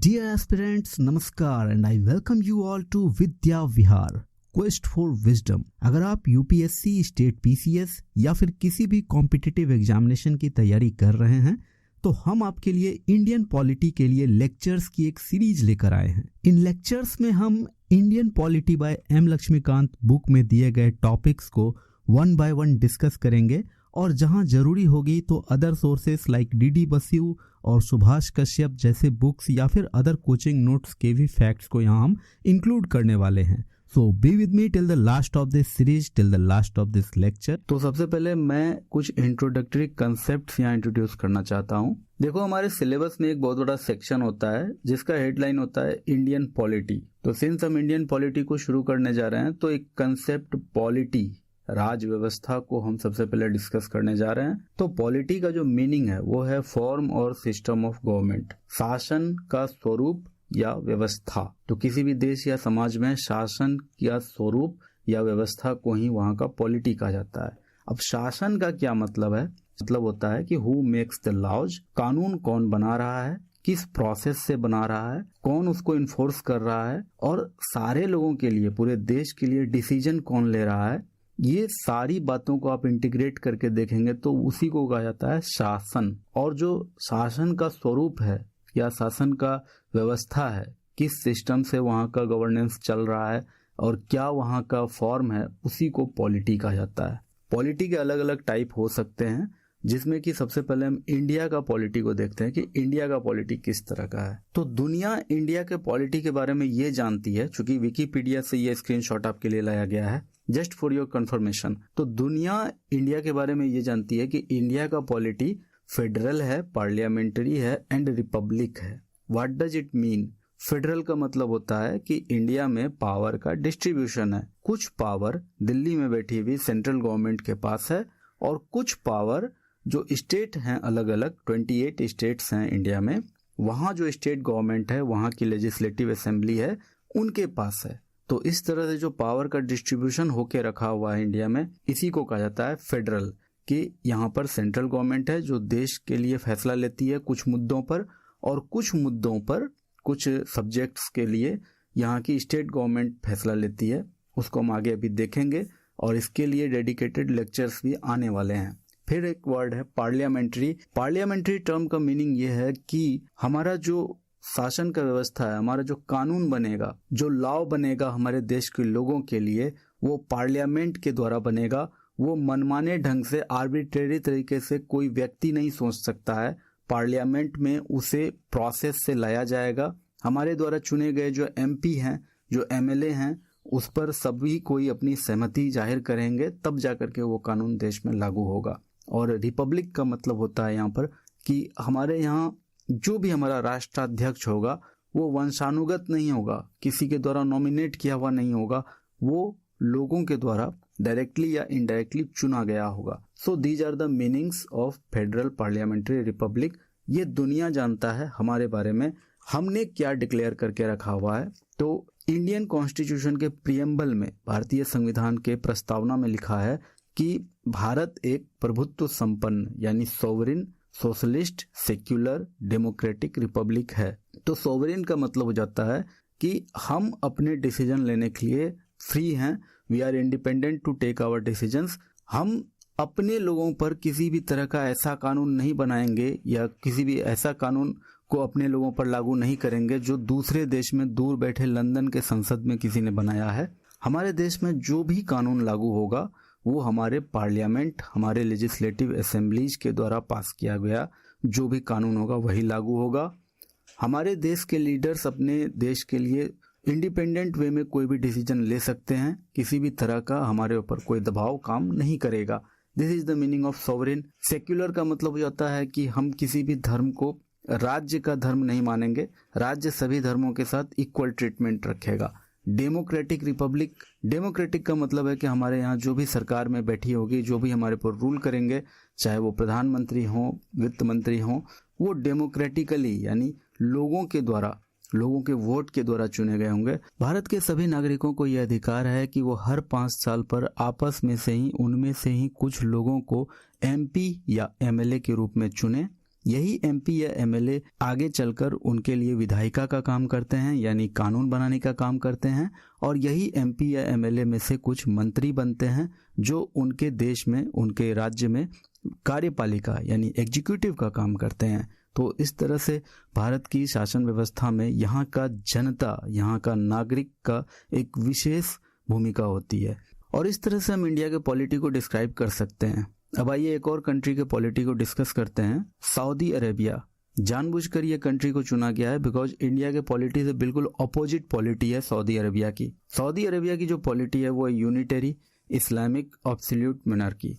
Dear aspirants, नमस्कार and I welcome you all to Vidya Vihar quest for wisdom. अगर आप UPSC, state PCS या फिर किसी भी कॉम्पिटिटिव एग्जामिनेशन की तैयारी कर रहे हैं तो हम आपके लिए इंडियन पॉलिटी के लिए लेक्चर्स की एक सीरीज लेकर आए हैं। इन लेक्चर्स में हम Indian polity by M Laxmikanth book में दिए गए टॉपिक्स को वन बाय वन डिस्कस करेंगे और जहां जरूरी होगी तो other sources like DD Basu और सुभाष कश्यप जैसे बुक्स या फिर अदर कोचिंग नोट्स के भी फैक्ट्स को यहाँ हम इंक्लूड करने वाले हैं। So be with me till the last of this series, till the last of this lecture. तो सबसे पहले मैं कुछ इंट्रोडक्टरी कंसेप्ट्स यहाँ इंट्रोड्यूस करना चाहता हूँ। देखो, हमारे सिलेबस में एक बहुत बड़ा सेक्शन होता है जिसका हेडलाइन होता है इंडियन पॉलिटी। तो सिंस हम इंडियन पॉलिटी को शुरू करने जा रहे हैं तो एक कंसेप्ट पॉलिटी, राज व्यवस्था को हम सबसे पहले डिस्कस करने जा रहे हैं। तो पॉलिटी का जो मीनिंग है वो है फॉर्म और सिस्टम ऑफ गवर्नमेंट, शासन का स्वरूप या व्यवस्था। तो किसी भी देश या समाज में शासन या स्वरूप या व्यवस्था को ही वहां का पॉलिटी कहा जाता है। अब शासन का क्या मतलब है? मतलब होता है कि हु मेक्स द लॉज, कानून कौन बना रहा है, किस प्रोसेस से बना रहा है, कौन उसको इन्फोर्स कर रहा है और सारे लोगों के लिए, पूरे देश के लिए डिसीजन कौन ले रहा है। ये सारी बातों को आप इंटीग्रेट करके देखेंगे तो उसी को कहा जाता है शासन। और जो शासन का स्वरूप है या शासन का व्यवस्था है, किस सिस्टम से वहाँ का गवर्नेंस चल रहा है और क्या वहाँ का फॉर्म है, उसी को पॉलिटी कहा जाता है। पॉलिटी के अलग अलग टाइप हो सकते हैं, जिसमें कि सबसे पहले हम इंडिया का पॉलिटी को देखते हैं कि इंडिया का पॉलिटी किस तरह का है। तो दुनिया इंडिया के पॉलिटी के बारे में ये जानती है, चूंकि विकिपीडिया से ये स्क्रीनशॉट आपके लिए लाया गया है जस्ट फॉर योर कंफर्मेशन। तो दुनिया इंडिया के बारे में ये जानती है कि इंडिया का पॉलिटी फेडरल है, पार्लियामेंट्री है एंड रिपब्लिक है। What does it mean? Federal का मतलब होता है कि इंडिया में पावर का डिस्ट्रीब्यूशन है। कुछ पावर दिल्ली में बैठी हुई सेंट्रल गवर्नमेंट के पास है और कुछ पावर जो स्टेट हैं, अलग अलग 28 स्टेट्स हैं इंडिया में, वहाँ जो स्टेट गवर्नमेंट है, वहाँ की लेजिस्लेटिव असेंबली है, उनके पास है। तो इस तरह से जो पावर का डिस्ट्रीब्यूशन होके रखा हुआ है इंडिया में, इसी को कहा जाता है फेडरल। कि यहाँ पर सेंट्रल गवर्नमेंट है जो देश के लिए फैसला लेती है कुछ मुद्दों पर, और कुछ मुद्दों पर, कुछ सब्जेक्ट्स के लिए यहाँ की स्टेट गवर्नमेंट फैसला लेती है। उसको हम आगे अभी देखेंगे और इसके लिए डेडिकेटेड लेक्चर्स भी आने वाले हैं। फिर एक वर्ड है पार्लियामेंट्री। पार्लियामेंट्री टर्म का मीनिंग ये है कि हमारा जो शासन का व्यवस्था है, हमारा जो कानून बनेगा, जो लॉ बनेगा हमारे देश के लोगों के लिए, वो पार्लियामेंट के द्वारा बनेगा। वो मनमाने ढंग से, आर्बिट्रेरी तरीके से कोई व्यक्ति नहीं सोच सकता है। पार्लियामेंट में उसे प्रोसेस से लाया जाएगा। हमारे द्वारा चुने गए जो एमपी हैं, जो एमएलए हैं, उस पर सभी कोई अपनी सहमति जाहिर करेंगे, तब जाकर के वो कानून देश में लागू होगा। और रिपब्लिक का मतलब होता है यहाँ पर कि हमारे यहाँ जो भी हमारा राष्ट्राध्यक्ष होगा वो वंशानुगत नहीं होगा, किसी के द्वारा नॉमिनेट किया हुआ नहीं होगा, वो लोगों के द्वारा डायरेक्टली या इनडायरेक्टली चुना गया होगा। So these are the meanings of federal, parliamentary, republic. ये दुनिया जानता है हमारे बारे में हमने क्या डिक्लेयर करके रखा हुआ है। तो इंडियन कॉन्स्टिट्यूशन के प्रियम्बल में, भारतीय संविधान के प्रस्तावना में लिखा है कि भारत एक प्रभुत्व संपन्न यानी sovereign, socialist, secular, democratic Republic है। तो सोवरिन का मतलब हो जाता है कि हम अपने डिसीजन लेने के लिए फ्री हैं। We are independent to take our decisions. हम अपने लोगों पर किसी भी तरह का ऐसा कानून नहीं बनाएंगे या किसी भी ऐसा कानून को अपने लोगों पर लागू नहीं करेंगे जो दूसरे देश में दूर बैठे लंदन के संसद में किसी ने बनाया है। हमारे देश में जो भी कानून लागू होगा वो हमारे पार्लियामेंट, हमारे लेजिस्लेटिव असेंबलीज के द्वारा पास किया गया जो भी कानून होगा वही लागू होगा। हमारे देश के लीडर्स अपने देश के लिए इंडिपेंडेंट वे में कोई भी डिसीजन ले सकते हैं। किसी भी तरह का हमारे ऊपर कोई दबाव काम नहीं करेगा। This is the meaning of sovereign. Secular का मतलब हो जाता है कि हम किसी भी धर्म को राज्य का धर्म नहीं मानेंगे, राज्य सभी धर्मों के साथ इक्वल ट्रीटमेंट रखेगा। डेमोक्रेटिक रिपब्लिक, डेमोक्रेटिक का मतलब है कि हमारे यहाँ जो भी सरकार में बैठी होगी, जो भी हमारे पर रूल करेंगे, चाहे वो प्रधानमंत्री हों, वित्त मंत्री हों, वो डेमोक्रेटिकली यानी लोगों के द्वारा, लोगों के वोट के द्वारा चुने गए होंगे। भारत के सभी नागरिकों को यह अधिकार है कि वो हर 5 साल पर आपस में से ही, उनमें से ही कुछ लोगों को एमपी या एमएलए के रूप में चुने यही एमपी या एमएलए आगे चलकर उनके लिए विधायिका का काम करते हैं, यानी कानून बनाने का काम करते हैं, और यही एमपी या एमएलए में से कुछ मंत्री बनते हैं जो उनके देश में, उनके राज्य में कार्यपालिका यानी एग्जीक्यूटिव का काम करते हैं। तो इस तरह से भारत की शासन व्यवस्था में यहाँ का जनता, यहाँ का नागरिक का एक विशेष भूमिका होती है। और इस तरह से हम इंडिया के पॉलिटी को डिस्क्राइब कर सकते हैं। अब आइए एक और कंट्री के पॉलिटी को डिस्कस करते हैं, सऊदी अरेबिया। जानबूझकर ये कंट्री को चुना गया है बिकॉज इंडिया के पॉलिटी से बिल्कुल अपोजिट पॉलिटी है सऊदी अरेबिया की। सऊदी अरेबिया की जो पॉलिटी है वो unitary Islamic absolute monarchy.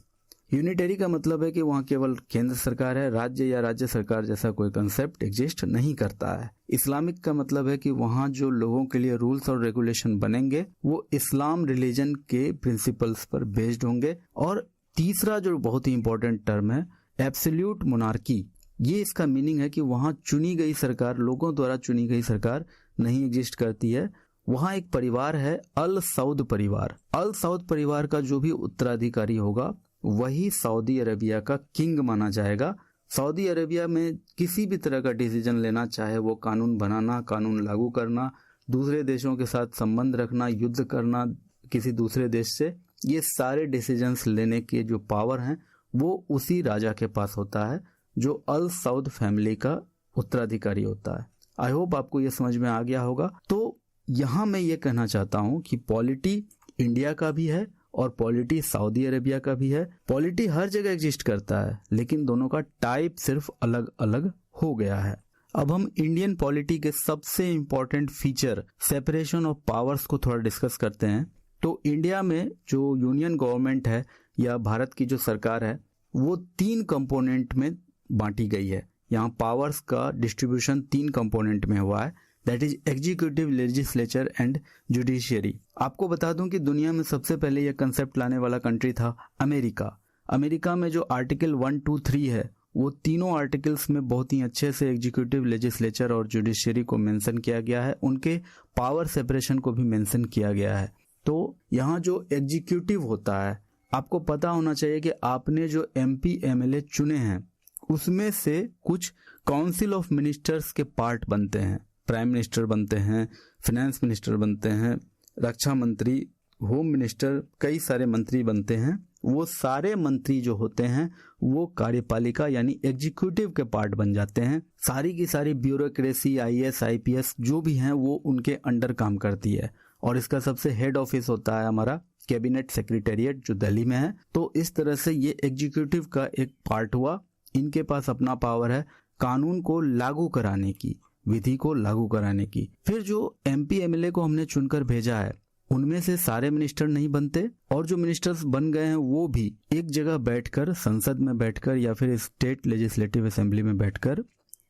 Unitary का मतलब है कि वहाँ केवल केंद्र सरकार है, राज्य या राज्य सरकार जैसा कोई कंसेप्ट एग्जिस्ट नहीं करता है। इस्लामिक का मतलब है कि वहाँ जो लोगों के लिए रूल्स और रेगुलेशन बनेंगे वो इस्लाम रिलीजन के प्रिंसिपल्स पर बेस्ड होंगे। और तीसरा जो बहुत ही इंपॉर्टेंट टर्म है एब्सोल्यूट मोनार्की, ये इसका मीनिंग है कि वहाँ चुनी गई सरकार, लोगों द्वारा चुनी गई सरकार नहीं एग्जिस्ट करती है। वहाँ एक परिवार है अल सऊद परिवार। अल सऊद परिवार का जो भी उत्तराधिकारी होगा वही सऊदी अरेबिया का किंग माना जाएगा। सऊदी अरेबिया में किसी भी तरह का डिसीजन लेना, चाहे वो कानून बनाना, कानून लागू करना, दूसरे देशों के साथ संबंध रखना, युद्ध करना किसी दूसरे देश से, ये सारे डिसीजंस लेने के जो पावर हैं वो उसी राजा के पास होता है जो अल सऊद फैमिली का उत्तराधिकारी होता है। आई होप आपको ये समझ में आ गया होगा। तो यहाँ मैं ये कहना चाहता हूँ कि पॉलिटी इंडिया का भी है और पॉलिटी सऊदी अरेबिया का भी है। पॉलिटी हर जगह एग्जिस्ट करता है, लेकिन दोनों का टाइप सिर्फ अलग अलग हो गया है। अब हम इंडियन पॉलिटी के सबसे important feature separation of powers को थोड़ा डिस्कस करते हैं। तो इंडिया में जो यूनियन गवर्नमेंट है या भारत की जो सरकार है वो 3 कंपोनेंट में बांटी गई है। यहाँ पावर्स का डिस्ट्रीब्यूशन 3 कंपोनेंट में हुआ है, that is executive, legislature and judiciary. आपको बता दूं कि दुनिया में सबसे पहले यह कंसेप्ट लाने वाला कंट्री था अमेरिका। अमेरिका में जो आर्टिकल 1, 2, 3 है वो तीनों आर्टिकल्स में बहुत ही अच्छे से एग्जीक्यूटिव, लेजिस्लेचर और जुडिशियरी को मेंशन किया गया है, उनके पावर सेपरेशन को भी मेंशन किया गया है। तो यहाँ जो एग्जीक्यूटिव होता है, आपको पता होना चाहिए कि आपने जो एमपी एमएलए चुने हैं उसमें से कुछ काउंसिल ऑफ मिनिस्टर्स के पार्ट बनते हैं। प्राइम मिनिस्टर बनते हैं, फाइनेंस मिनिस्टर बनते हैं, रक्षा मंत्री, होम मिनिस्टर, कई सारे मंत्री बनते हैं। वो सारे मंत्री जो होते हैं वो कार्यपालिका यानी एग्जीक्यूटिव के पार्ट बन जाते हैं। सारी की सारी ब्यूरोक्रेसी, आईएएस, आईपीएस जो भी हैं वो उनके अंडर काम करती है। और इसका सबसे हेड ऑफिस होता है हमारा कैबिनेट सेक्रेटेरिएट जो दिल्ली में है। तो इस तरह से ये एग्जीक्यूटिव का एक पार्ट हुआ। इनके पास अपना पावर है कानून को लागू कराने की, विधि को लागू कराने की। फिर जो एमपी एमएलए को हमने चुनकर भेजा है उनमें से सारे मिनिस्टर नहीं बनते, और जो मिनिस्टर्स बन गए हैं वो भी एक जगह बैठकर, संसद में बैठकर या फिर स्टेट लेजिस्लेटिव असेंबली में बैठकर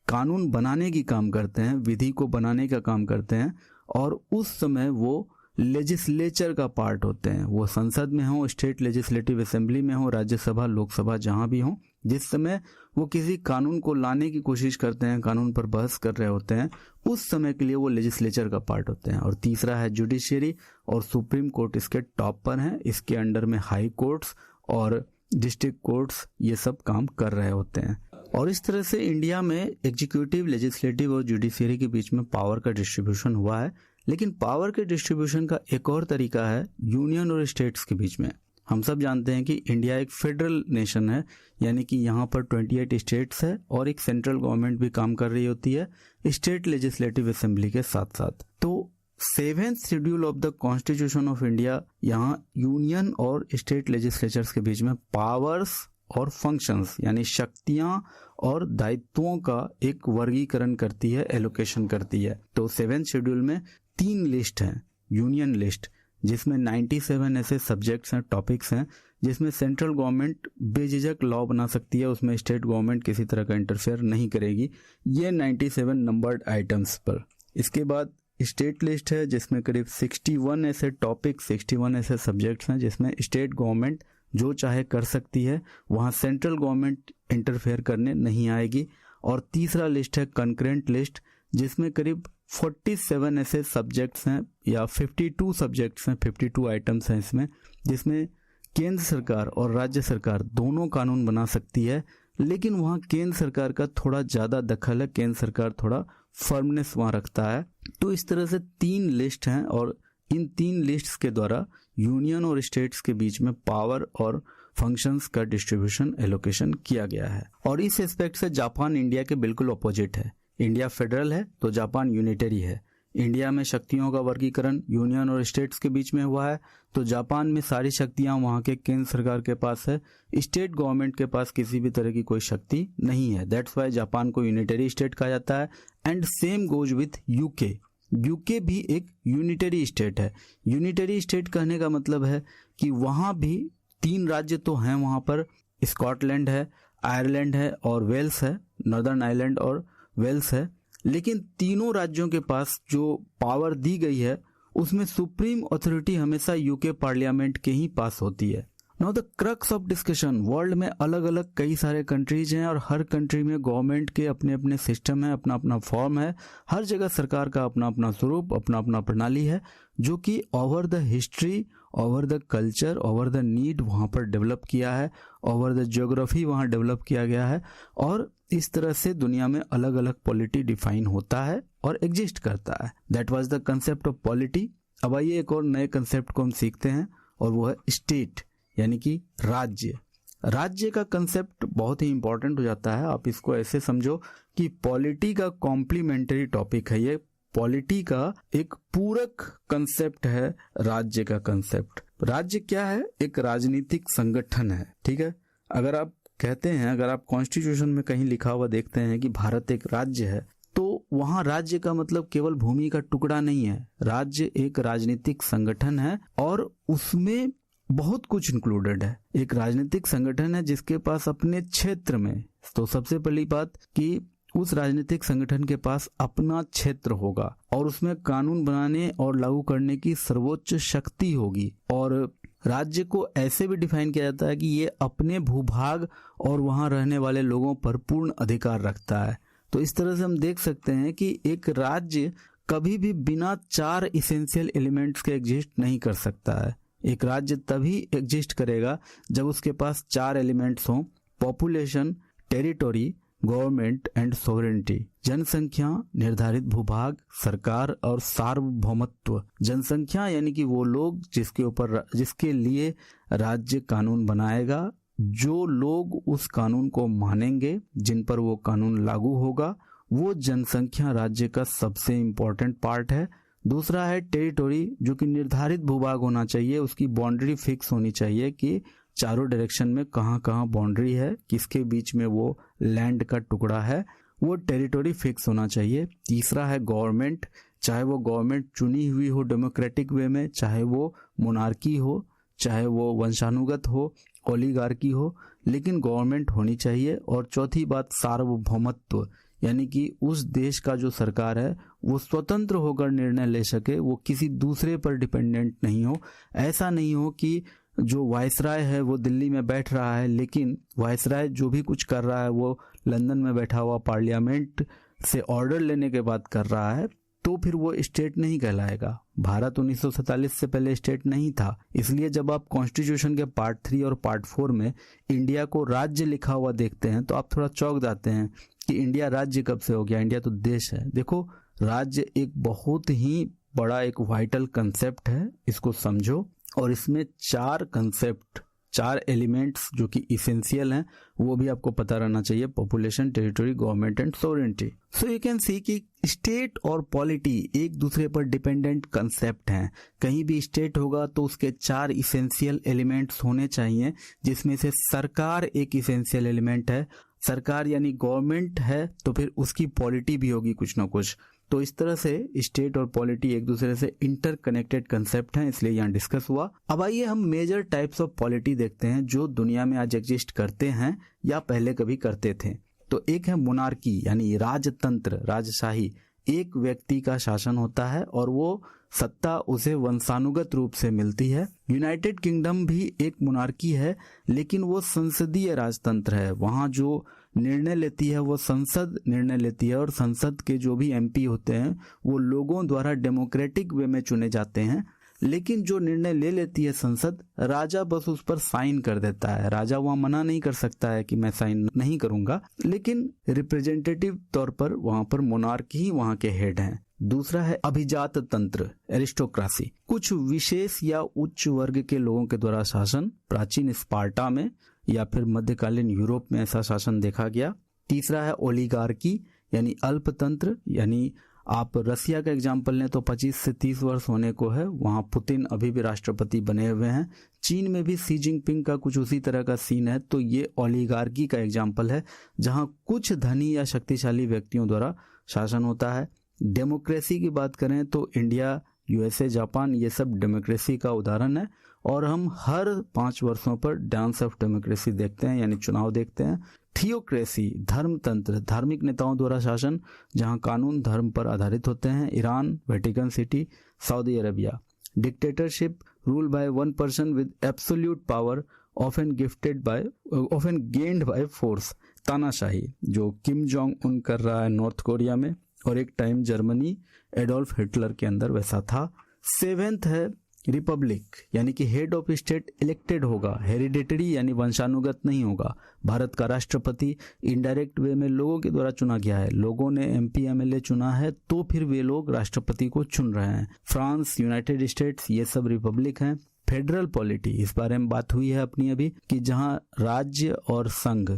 कानून बनाने की काम करते हैं, विधि को बनाने का काम करते हैं। और उस समय वो लेजिस्लेचर का पार्ट होते हैं। वो संसद में हो, स्टेट लेजिस्लेटिव असेंबली में हो, राज्यसभा, लोकसभा, जहां भी हो, जिस समय वो किसी कानून को लाने की कोशिश करते हैं, कानून पर बहस कर रहे होते हैं, उस समय के लिए वो लेजिस्लेचर का पार्ट होते हैं। और तीसरा है जुडिशियरी, और सुप्रीम कोर्ट इसके टॉप पर है। इसके अंडर में हाई कोर्ट्स और डिस्ट्रिक्ट कोर्ट्स ये सब काम कर रहे होते हैं। और इस तरह से इंडिया में एग्जीक्यूटिव, लेजिस्लेटिव और जुडिशियरी के बीच में पावर का डिस्ट्रीब्यूशन हुआ है। लेकिन पावर के डिस्ट्रीब्यूशन का एक और तरीका है यूनियन और स्टेट्स के बीच में। हम सब जानते हैं कि इंडिया एक फेडरल नेशन है, यानी कि यहाँ पर 28 स्टेट्स है और एक सेंट्रल गवर्नमेंट भी काम कर रही होती है स्टेट लेजिस्लेटिव असेंबली के साथ साथ। तो 7th schedule of the constitution of India यहाँ यूनियन और स्टेट लेजिस्लेचर्स के बीच में पावर्स और फंक्शंस यानी शक्तियां और दायित्वों का एक वर्गीकरण करती है, एलोकेशन करती है। तो 7th शेड्यूल में 3 लिस्ट हैं। यूनियन लिस्ट जिसमें 97 ऐसे सब्जेक्ट्स हैं, टॉपिक्स हैं जिसमें सेंट्रल गवर्नमेंट बेझिझक लॉ बना सकती है, उसमें स्टेट गवर्नमेंट किसी तरह का इंटरफेयर नहीं करेगी। ये 97 नंबर्ड आइटम्स पर। इसके बाद स्टेट लिस्ट है जिसमें करीब 61 ऐसे टॉपिक, 61 ऐसे सब्जेक्ट्स हैं जिसमें स्टेट गवर्नमेंट जो चाहे कर सकती है, वहाँ सेंट्रल गवर्नमेंट इंटरफेयर करने नहीं आएगी। और तीसरा लिस्ट है कंकरेंट लिस्ट जिसमें करीब 47 ऐसे सब्जेक्ट्स हैं या 52 सब्जेक्ट्स हैं, 52 आइटम्स हैं इसमें, जिसमें केंद्र सरकार और राज्य सरकार दोनों कानून बना सकती है, लेकिन वहाँ केंद्र सरकार का थोड़ा ज़्यादा दखल है, केंद्र सरकार थोड़ा फर्मनेस वहाँ रखता है। तो इस तरह से 3 लिस्ट हैं और इन 3 लिस्ट्स के द्वारा यूनियन और स्टेट्स के बीच में पावर और फंक्शंस का डिस्ट्रीब्यूशन एलोकेशन किया गया है। और इस एस्पेक्ट से जापान इंडिया के बिल्कुल अपोजिट है। इंडिया फेडरल है तो जापान यूनिटरी है। इंडिया में शक्तियों का वर्गीकरण यूनियन और स्टेट्स के बीच में हुआ है, तो जापान में सारी शक्तियां वहां के केंद्र सरकार के पास है, स्टेट गवर्नमेंट के पास किसी भी तरह की कोई शक्ति नहीं है। दैट्स वाई जापान को यूनिटरी स्टेट कहा जाता है। And same goes with UK. UK भी एक यूनिटरी स्टेट है। यूनिटरी स्टेट कहने का मतलब है कि वहां भी 3 राज्य तो हैं, वहां पर स्कॉटलैंड है, आयरलैंड है और वेल्स है, नॉर्दर्न आयरलैंड और वेल्स है। लेकिन तीनों राज्यों के पास जो पावर दी गई है उसमें सुप्रीम अथॉरिटी हमेशा यूके पार्लियामेंट के ही पास होती है। Now the crux of discussion, world में अलग अलग कई सारे कंट्रीज हैं और हर कंट्री में गवर्नमेंट के अपने अपने सिस्टम है, अपना अपना फॉर्म है। हर जगह सरकार का अपना अपना स्वरूप, अपना अपना प्रणाली है, जो कि over the history, over the culture, over the need वहाँ पर डेवलप किया है, ओवर द ज्योग्राफी वहाँ डेवलप किया गया है। और इस तरह से दुनिया में अलग अलग पॉलिटी डिफाइन होता है और एग्जिस्ट करता है। That was the concept of polity. अब आइए एक और नए कंसेप्ट को हम सीखते हैं और वो है स्टेट, यानी कि राज्य। राज्य का कंसेप्ट बहुत ही इंपॉर्टेंट हो जाता है। आप इसको ऐसे समझो कि पॉलिटी का कॉम्प्लीमेंट्री टॉपिक है ये। पॉलिटी का एक पूरक कंसेप्ट है राज्य का कंसेप्ट। राज्य क्या है? एक राजनीतिक संगठन है, ठीक है। अगर आप कहते हैं, अगर आप कॉन्स्टिट्यूशन में कहीं लिखा हुआ देखते हैं कि भारत एक राज्य है, तो वहां राज्य का मतलब केवल भूमि का टुकड़ा नहीं है। राज्य एक राजनीतिक संगठन है और उसमें बहुत कुछ इंक्लूडेड है। एक राजनीतिक संगठन है जिसके पास अपने क्षेत्र में, तो सबसे पहली बात कि उस राजनीतिक संगठन के पास अपना क्षेत्र होगा और उसमें कानून बनाने और लागू करने की सर्वोच्च शक्ति होगी। और राज्य को ऐसे भी डिफाइन किया जाता है कि ये अपने भूभाग और वहां रहने वाले लोगों पर पूर्ण अधिकार रखता है। तो इस तरह से हम देख सकते हैं कि एक राज्य कभी भी बिना 4 इसेंशियल एलिमेंट्स के एग्जिस्ट नहीं कर सकता है। एक राज्य तभी एग्जिस्ट करेगा जब उसके पास 4 एलिमेंट्स हों: population, territory, government and sovereignty. जनसंख्या, निर्धारित भूभाग, सरकार और सार्वभौमत्व। जनसंख्या यानी कि वो लोग जिसके लिए राज्य कानून बनाएगा, जो लोग उस कानून को मानेंगे, जिन पर वो कानून लागू होगा, वो जनसंख्या राज्य का सबसे इम्पोर्टेंट पार्ट है। दूसरा है टेरिटोरी, जो कि निर्धारित भूभाग होना चाहिए, उसकी बाउंड्री फिक्स होनी चाहिए कि चारों डायरेक्शन में कहाँ कहाँ बाउंड्री है, किसके बीच में वो लैंड का टुकड़ा है, वो टेरिटोरी फिक्स होना चाहिए। तीसरा है गवर्नमेंट, चाहे वो गवर्नमेंट चुनी हुई हो डेमोक्रेटिक वे में, चाहे वो मोनार्की हो, चाहे वो वंशानुगत हो, ओलिगार्की हो, लेकिन गवर्नमेंट होनी चाहिए। और चौथी बात सार्वभौमत्व, यानी कि उस देश का जो सरकार है वो स्वतंत्र होकर निर्णय ले सके, वो किसी दूसरे पर डिपेंडेंट नहीं हो। ऐसा नहीं हो कि जो वायसराय है वो दिल्ली में बैठ रहा है, लेकिन वायसराय जो भी कुछ कर रहा है वो लंदन में बैठा हुआ पार्लियामेंट से ऑर्डर लेने के बाद कर रहा है, तो फिर वो स्टेट नहीं कहलाएगा। भारत 1947 से पहले स्टेट नहीं था। इसलिए जब आप कॉन्स्टिट्यूशन के पार्ट 3 और पार्ट 4 में इंडिया को राज्य लिखा हुआ देखते हैं तो आप थोड़ा चौंक जाते हैं कि इंडिया राज्य कब से हो गया, इंडिया तो देश है। देखो, राज्य एक बहुत ही बड़ा एक वाइटल कंसेप्ट है, इसको समझो। और इसमें 4 कंसेप्ट, 4 एलिमेंट्स जो कि इसेंशियल हैं, वो भी आपको पता रहना चाहिए: population, territory, government and sovereignty. So you can see कि स्टेट और पॉलिटी एक दूसरे पर डिपेंडेंट कंसेप्ट हैं। कहीं भी स्टेट होगा तो उसके 4 इसेंशियल एलिमेंट्स होने चाहिए, जिसमें से सरकार एक इसेंशियल एलिमेंट है। सरकार यानी गवर्नमेंट है तो फिर उसकी पॉलिटी भी होगी कुछ ना कुछ। तो इस तरह से स्टेट और पॉलिटी एक दूसरे से इंटरकनेक्टेड कंसेप्ट हैं, इसलिए यहाँ डिस्कस हुआ। अब आइए हम मेजर टाइप्स ऑफ पॉलिटी देखते हैं जो दुनिया में आज एग्जिस्ट करते हैं या पहले कभी करते थे। तो एक है मोनार्की, यानी राजतंत्र, राजशाही। एक व्यक्ति का शासन होता है और वो सत्ता उसे वंशानुगत रूप से मिलती है। यूनाइटेड किंगडम भी एक मोनार्की है, लेकिन वो संसदीय राजतंत्र है। वहाँ जो निर्णय लेती है वो संसद निर्णय लेती है और संसद के जो भी एमपी होते हैं वो लोगों द्वारा डेमोक्रेटिक वे में चुने जाते हैं। लेकिन जो निर्णय ले लेती है संसद, राजा बस उस पर साइन कर देता है। राजा वहां मना नहीं कर सकता है कि मैं साइन नहीं करूंगा, लेकिन रिप्रेजेंटेटिव तौर पर वहां पर मोनार्क ही वहां के हेड हैं। दूसरा है अभिजात तंत्र, एरिस्टोक्रेसी, कुछ विशेष या उच्च वर्ग के लोगों के द्वारा शासन। प्राचीन स्पार्टा में या फिर मध्यकालीन यूरोप में ऐसा शासन देखा गया। तीसरा है ओलिगार्की यानी अल्पतंत्र, यानी आप रसिया का एग्जाम्पल लें तो 25 से 30 वर्ष होने को है, वहां पुतिन अभी भी राष्ट्रपति बने हुए हैं। चीन में भी सी जिनपिंग का कुछ उसी तरह का सीन है। तो ये ओलिगार्की का एग्जाम्पल है जहां कुछ धनी या शक्तिशाली व्यक्तियों द्वारा शासन होता है। डेमोक्रेसी की बात करें तो इंडिया, यूएसए, जापान, ये सब डेमोक्रेसी का उदाहरण है और हम हर 5 वर्षों पर डांस ऑफ डेमोक्रेसी देखते हैं, यानी चुनाव देखते हैं। थियोक्रेसी, धर्मतंत्र, धार्मिक नेताओं द्वारा शासन जहां कानून धर्म पर आधारित होते हैं। Iran, Vatican city, Saudi Arabia. Dictatorship, rule by one person with absolute power, often gained by force. तानाशाही, जो किम जोंग उन कर रहा है नॉर्थ कोरिया में, और एक टाइम जर्मनी एडोल्फ हिटलर के अंदर वैसा था। 7th है रिपब्लिक, यानी कि हेड ऑफ स्टेट इलेक्टेड होगा, हेरिडेटरी यानी वंशानुगत नहीं होगा। भारत का राष्ट्रपति इनडायरेक्ट वे में लोगों के द्वारा चुना गया है, लोगों ने एमपी एमएलए चुना है तो फिर वे लोग राष्ट्रपति को चुन रहे हैं। फ्रांस, यूनाइटेड स्टेट्स, ये सब रिपब्लिक हैं। फेडरल पॉलिटी, इस बारे में बात हुई है अपनी अभी, कि जहां राज्य और संघ,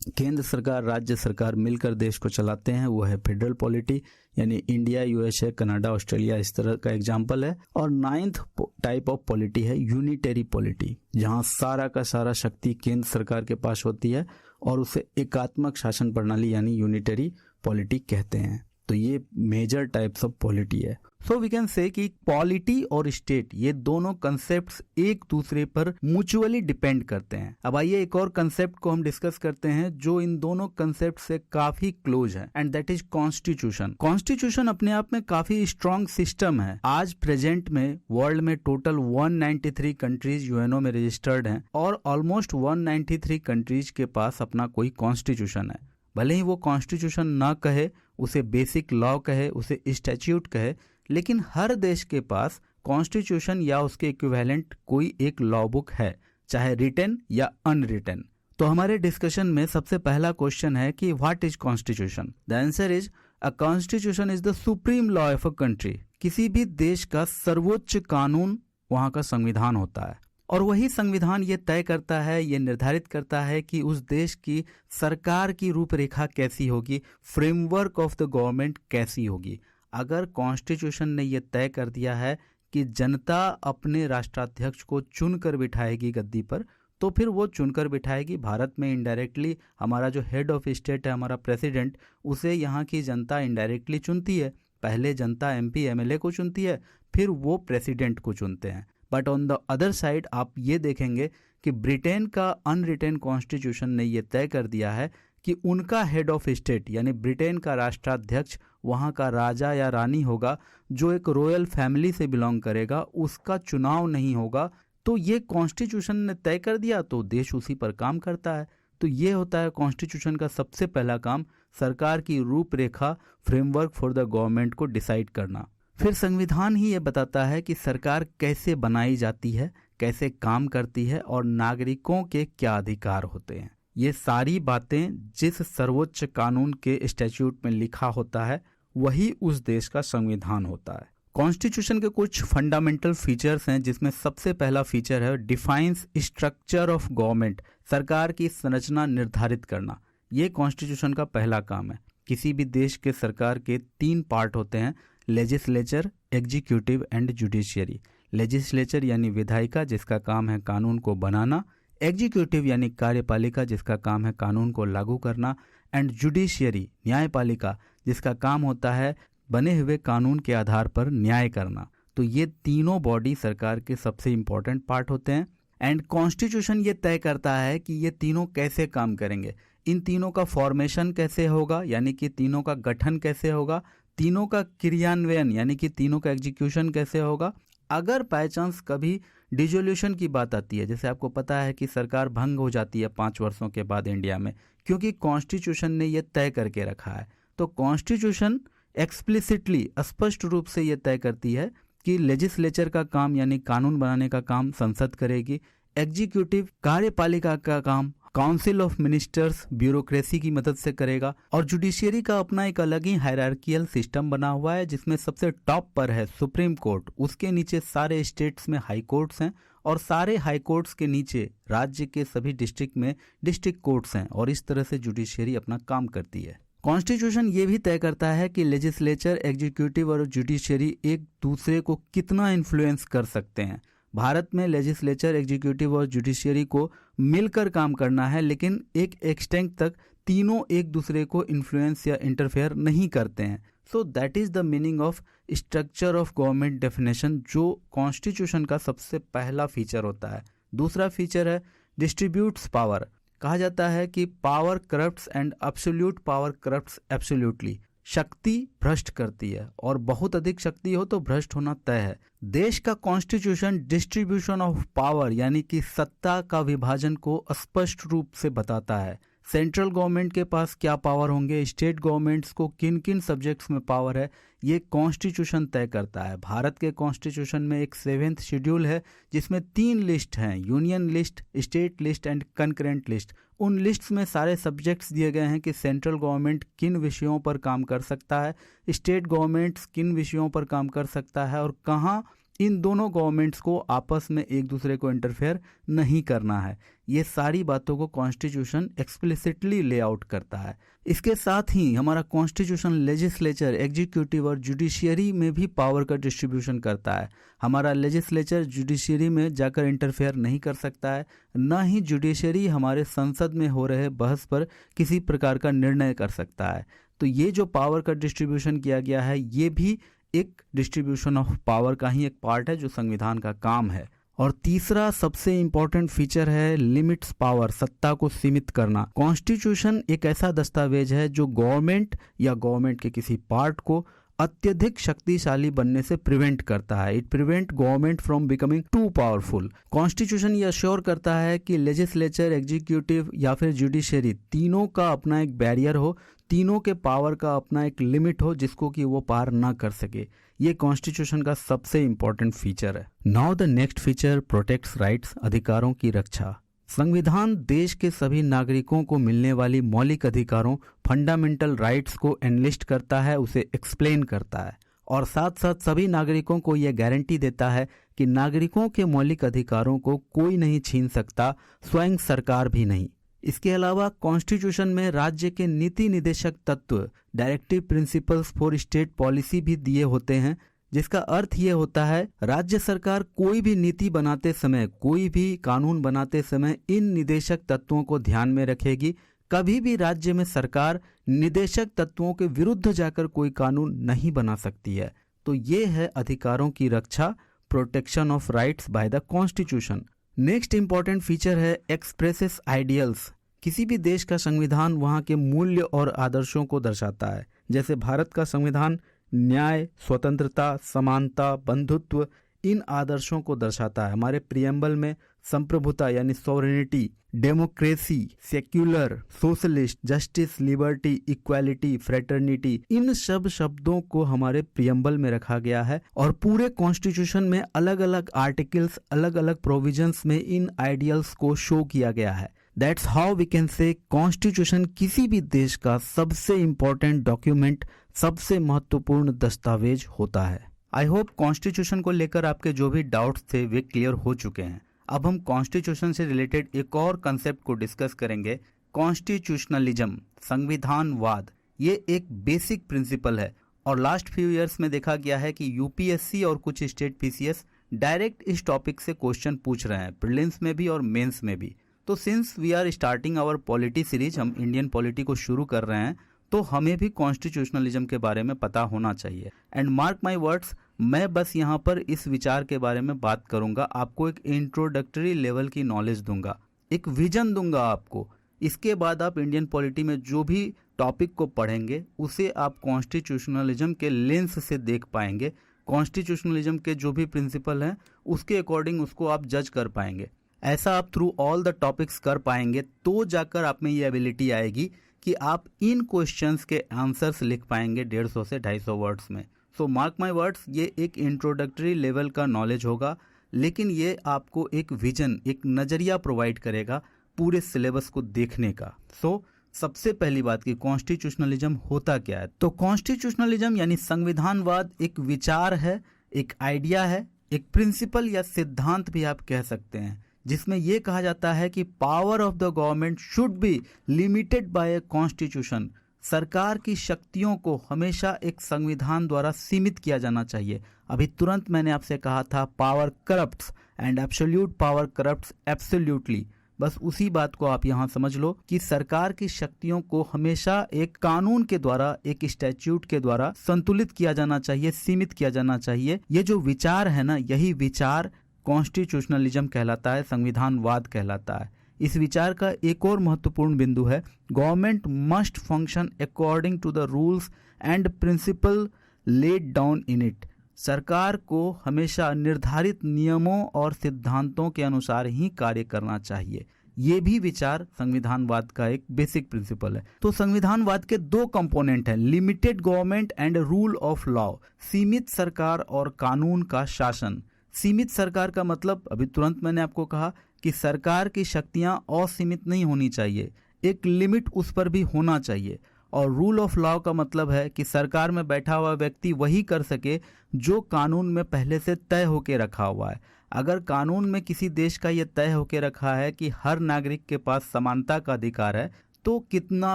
केंद्र सरकार, राज्य सरकार मिलकर देश को चलाते हैं, वो है फेडरल पॉलिटी, यानी इंडिया, यूएसए, कनाडा, ऑस्ट्रेलिया, इस तरह का एग्जाम्पल है। और 9th टाइप ऑफ पॉलिटी है यूनिटरी पॉलिटी, जहां सारा का सारा शक्ति केंद्र सरकार के पास होती है और उसे एकात्मक शासन प्रणाली यानी यूनिटरी पॉलिटी कहते हैं। तो ये मेजर टाइप्स ऑफ पॉलिटी है। सो वी कैन से कि पॉलिटी और स्टेट, ये दोनों कंसेप्ट्स एक दूसरे पर म्यूचुअली डिपेंड करते हैं। अब आइए एक और कंसेप्ट को हम डिस्कस करते हैं जो इन दोनों कंसेप्ट से काफी क्लोज है, and that is constitution. Constitution अपने आप में काफी स्ट्रॉन्ग सिस्टम है। आज प्रेजेंट में वर्ल्ड में टोटल 193 कंट्रीज यूएनओ में रजिस्टर्ड हैं और ऑलमोस्ट 193 कंट्रीज के पास अपना कोई कॉन्स्टिट्यूशन है। भले ही वो कॉन्स्टिट्यूशन ना कहे, उसे बेसिक लॉ कहे, उसे स्टैट्यूट कहे, लेकिन हर देश के पास कॉन्स्टिट्यूशन या उसके इक्विवेलेंट कोई एक लॉ बुक है, चाहे रिटन या अनरिटन। तो हमारे डिस्कशन में सबसे पहला क्वेश्चन है कि what is constitution. The answer is a constitution is the supreme law of a country. किसी भी देश का सर्वोच्च कानून वहां का संविधान होता है और वही संविधान ये तय करता है, ये निर्धारित करता है कि उस देश की सरकार की रूपरेखा कैसी होगी, फ्रेमवर्क ऑफ द गवर्नमेंट कैसी होगी। अगर कॉन्स्टिट्यूशन ने यह तय कर दिया है कि जनता अपने राष्ट्राध्यक्ष को चुनकर बिठाएगी गद्दी पर, तो फिर वो चुनकर बिठाएगी। भारत में इनडायरेक्टली हमारा जो हेड ऑफ स्टेट है, हमारा प्रेसिडेंट, उसे यहाँ की जनता इनडायरेक्टली चुनती है। पहले जनता एमपी एमएलए को चुनती है, फिर वो प्रेसिडेंट को चुनते हैं। But on the other side आप ये देखेंगे कि ब्रिटेन का अनरिटन कॉन्स्टिट्यूशन ने यह तय कर दिया है कि उनका हेड ऑफ स्टेट यानी ब्रिटेन का राष्ट्राध्यक्ष वहाँ का राजा या रानी होगा जो एक रॉयल फैमिली से बिलोंग करेगा, उसका चुनाव नहीं होगा। तो ये कॉन्स्टिट्यूशन ने तय कर दिया तो देश उसी पर काम करता है। तो ये होता है कॉन्स्टिट्यूशन का सबसे पहला काम, सरकार की रूपरेखा, फ्रेमवर्क फॉर द गवर्नमेंट को डिसाइड करना। फिर संविधान ही ये बताता है कि सरकार कैसे बनाई जाती है, कैसे काम करती है और नागरिकों के क्या अधिकार होते हैं। ये सारी बातें जिस सर्वोच्च कानून के स्टैट्यूट में लिखा होता है वही उस देश का संविधान होता है। कॉन्स्टिट्यूशन के कुछ फंडामेंटल फीचर्स हैं जिसमें सबसे पहला फीचर है डिफाइंस स्ट्रक्चर ऑफ गवर्नमेंट, सरकार की संरचना निर्धारित करना। ये कॉन्स्टिट्यूशन का पहला काम है। किसी भी देश के सरकार के 3 पार्ट होते हैं, legislature, executive and judiciary. Legislature यानी विधायिका जिसका काम है कानून को बनाना, एग्जीक्यूटिव यानी कार्यपालिका जिसका काम है कानून को लागू करना, एंड जुडिशियरी न्यायपालिका जिसका काम होता है बने हुए कानून के आधार पर न्याय करना। तो ये तीनों बॉडी सरकार के सबसे इंपॉर्टेंट पार्ट होते हैं। एंड कॉन्स्टिट्यूशन ये तय करता है कि ये तीनों कैसे काम करेंगे, इन तीनों का फॉर्मेशन कैसे होगा यानी कि तीनों का गठन कैसे होगा, तीनों का क्रियान्वयन यानी कि तीनों का एग्जीक्यूशन कैसे होगा। अगर बाय चांस कभी डिसोल्यूशन की बात आती है, जैसे आपको पता है कि सरकार भंग हो जाती है 5 वर्षों के बाद इंडिया में, क्योंकि कॉन्स्टिट्यूशन ने यह तय करके रखा है। तो कॉन्स्टिट्यूशन एक्सप्लिसिटली, स्पष्ट रूप से यह तय करती है कि लेजिस्लेचर का काम यानी कानून बनाने का काम संसद करेगी, एग्जीक्यूटिव कार्यपालिका का काम काउंसिल ऑफ मिनिस्टर्स ब्यूरोक्रेसी की मदद से करेगा, और जुडिशियरी का अपना एक अलग ही हायरार्कियल सिस्टम बना हुआ है जिसमें सबसे टॉप पर है सुप्रीम कोर्ट, उसके नीचे सारे स्टेट्स में हाई कोर्ट्स हैं और सारे हाई कोर्ट्स के नीचे राज्य के सभी डिस्ट्रिक्ट में डिस्ट्रिक्ट कोर्ट्स हैं, और इस तरह से जुडिशियरी अपना काम करती है। कॉन्स्टिट्यूशन ये भी तय करता है कि लेजिस्लेचर, एग्जीक्यूटिव और जुडिशियरी एक दूसरे को कितना इन्फ्लुएंस कर सकते हैं। भारत में लेजिस्लेचर, एग्जीक्यूटिव और जुडिशियरी को मिलकर काम करना है, लेकिन एक एक्सटेंट तक तीनों एक दूसरे को इन्फ्लुएंस या इंटरफेयर नहीं करते हैं। So that is the meaning of structure of government definition, जो कॉन्स्टिट्यूशन का सबसे पहला फीचर होता है। दूसरा फीचर है डिस्ट्रीब्यूट्स पावर। कहा जाता है कि power corrupts and absolute power corrupts absolutely. शक्ति भ्रष्ट करती है और बहुत अधिक शक्ति हो तो भ्रष्ट होना तय है। देश का कॉन्स्टिट्यूशन डिस्ट्रीब्यूशन ऑफ पावर यानी कि सत्ता का विभाजन को स्पष्ट रूप से बताता है। सेंट्रल गवर्नमेंट के पास क्या पावर होंगे, स्टेट गवर्नमेंट्स को किन किन सब्जेक्ट्स में पावर है, ये कॉन्स्टिट्यूशन तय करता है। भारत के कॉन्स्टिट्यूशन में एक 7th शेड्यूल है जिसमें 3 लिस्ट हैं, union list, state list and concurrent list. उन लिस्ट्स में सारे सब्जेक्ट्स दिए गए हैं कि सेंट्रल गवर्नमेंट किन विषयों पर काम कर सकता है, स्टेट गवर्नमेंट्स किन विषयों पर काम कर सकता है, और कहाँ इन दोनों गवर्नमेंट्स को आपस में एक दूसरे को इंटरफेयर नहीं करना है। ये सारी बातों को कॉन्स्टिट्यूशन एक्सप्लिसिटली लेआउट करता है। इसके साथ ही हमारा कॉन्स्टिट्यूशन लेजिस्लेचर, एग्जीक्यूटिव और जुडिशियरी में भी पावर का डिस्ट्रीब्यूशन करता है। हमारा लेजिस्लेचर जुडिशियरी में जाकर इंटरफेयर नहीं कर सकता है, न ही जुडिशियरी हमारे संसद में हो रहे बहस पर किसी प्रकार का निर्णय कर सकता है। तो ये जो पावर का डिस्ट्रीब्यूशन किया गया है, ये भी एक डिस्ट्रीब्यूशन ऑफ पावर का ही एक पार्ट है जो संविधान का काम है। और तीसरा सबसे इंपॉर्टेंट फीचर है लिमिट्स पावर, सत्ता को सीमित करना। कॉन्स्टिट्यूशन एक ऐसा दस्तावेज है जो गवर्नमेंट या गवर्नमेंट के किसी पार्ट को अत्यधिक शक्तिशाली बनने से प्रिवेंट करता है। It prevent government from becoming too powerful. Constitution ये अश्योर करता है कि लेजिस्लेचर, एग्जीक्यूटिव या फिर जुडिशियरी तीनों का अपना एक बैरियर हो, तीनों के पावर का अपना एक लिमिट हो जिसको कि वो पार ना कर सके। ये कॉन्स्टिट्यूशन का सबसे इंपॉर्टेंट फीचर है। Now the next feature protects rights, अधिकारों की रक्षा। संविधान देश के सभी नागरिकों को मिलने वाली मौलिक अधिकारों, फंडामेंटल राइट्स को एनलिस्ट करता है, उसे एक्सप्लेन करता है, और साथ साथ सभी नागरिकों को यह गारंटी देता है कि नागरिकों के मौलिक अधिकारों को कोई नहीं छीन सकता, स्वयं सरकार भी नहीं। इसके अलावा कॉन्स्टिट्यूशन में राज्य के नीति निदेशक तत्व, directive principles for state policy भी दिए होते हैं, जिसका अर्थ ये होता है राज्य सरकार कोई भी नीति बनाते समय, कोई भी कानून बनाते समय इन निदेशक तत्वों को ध्यान में रखेगी। कभी भी राज्य में सरकार निदेशक तत्वों के विरुद्ध जाकर कोई कानून नहीं बना सकती है। तो ये है अधिकारों की रक्षा, protection of rights by the constitution. Next important feature है एक्सप्रेसेस आइडियल्स। किसी भी देश का संविधान वहाँ के मूल्य और आदर्शों को दर्शाता है। जैसे भारत का संविधान न्याय, स्वतंत्रता, समानता, बंधुत्व, इन आदर्शों को दर्शाता है। हमारे प्रियम्बल में संप्रभुता यानी sovereignty, democracy, secular, socialist, justice, liberty, equality, fraternity, इन सब शब्दों को हमारे प्रियम्बल में रखा गया है, और पूरे कॉन्स्टिट्यूशन में अलग अलग आर्टिकल्स, अलग अलग प्रोविजंस में इन आइडियल्स को शो किया गया है। That's how we can say constitution किसी भी देश का सबसे इंपॉर्टेंट डॉक्यूमेंट, सबसे महत्वपूर्ण दस्तावेज होता है। आई होप कॉन्स्टिट्यूशन को लेकर आपके जो भी डाउट्स थे वे क्लियर हो चुके हैं। अब हम कॉन्स्टिट्यूशन से रिलेटेड एक और कंसेप्ट को डिस्कस करेंगे, कॉन्स्टिट्यूशनलिज्म, संविधानवाद। ये एक बेसिक प्रिंसिपल है और लास्ट फ्यू इयर्स में देखा गया है कि यूपीएससी और कुछ स्टेट पीसीएस डायरेक्ट इस टॉपिक से क्वेश्चन पूछ रहे हैं, प्रीलिम्स में भी और मेंस में भी। तो since we are starting our polity series, हम इंडियन पॉलिटी को शुरू कर रहे हैं, तो हमें भी कॉन्स्टिट्यूशनलिज्म के बारे में पता होना चाहिए। एंड मार्क माय वर्ड्स, मैं बस यहाँ पर इस विचार के बारे में बात करूंगा, आपको एक इंट्रोडक्टरी लेवल की नॉलेज दूंगा, एक विजन दूंगा आपको। इसके बाद आप इंडियन पॉलिटी में जो भी टॉपिक को पढ़ेंगे उसे आप कॉन्स्टिट्यूशनलिज्म के लेंस से देख पाएंगे। कॉन्स्टिट्यूशनलिज्म के जो भी प्रिंसिपल हैं उसके अकॉर्डिंग उसको आप जज कर पाएंगे। ऐसा आप थ्रू ऑल द टॉपिक्स कर पाएंगे तो जाकर आप में ये एबिलिटी आएगी कि आप इन क्वेश्चंस के आंसर्स लिख पाएंगे 150 से 250 वर्ड्स में। सो मार्क माय वर्ड्स, ये एक इंट्रोडक्टरी लेवल का नॉलेज होगा, लेकिन ये आपको एक विजन, एक नज़रिया प्रोवाइड करेगा पूरे सिलेबस को देखने का। सो सबसे पहली बात कि कॉन्स्टिट्यूशनलिज्म होता क्या है। तो कॉन्स्टिट्यूशनलिज्म यानी संविधानवाद एक विचार है, एक आइडिया है, एक प्रिंसिपल या सिद्धांत भी आप कह सकते हैं, जिसमें यह कहा जाता है कि power of the government should be limited by a constitution. सरकार की शक्तियों को हमेशा एक संविधान द्वारा सीमित किया जाना चाहिए। अभी तुरंत मैंने आपसे कहा था power corrupts and absolute power corrupts absolutely. बस उसी बात को आप यहाँ समझ लो कि सरकार की शक्तियों को हमेशा एक कानून के द्वारा, एक स्टैट्यूट के द्वारा संतुलित किया जाना चाहिए, सीमित किया जाना चाहिए। ये जो विचार है ना, यही विचार कॉन्स्टिट्यूशनलिज्म कहलाता है, संविधानवाद कहलाता है। इस विचार का एक और महत्वपूर्ण बिंदु है, government must function according to the rules and principle laid down in it. सरकार को हमेशा निर्धारित नियमों और सिद्धांतों के अनुसार ही कार्य करना चाहिए। ये भी विचार संविधानवाद का एक बेसिक प्रिंसिपल है। तो संविधानवाद के दो कंपोनेंट हैं, limited government and rule of law, सीमित सरकार और कानून का शासन। सीमित सरकार का मतलब अभी तुरंत मैंने आपको कहा कि सरकार की शक्तियां असीमित नहीं होनी चाहिए, एक लिमिट उस पर भी होना चाहिए। और रूल ऑफ लॉ का मतलब है कि सरकार में बैठा हुआ व्यक्ति वही कर सके जो कानून में पहले से तय होके रखा हुआ है। अगर कानून में किसी देश का यह तय होके रखा है कि हर नागरिक के पास समानता का अधिकार है, तो कितना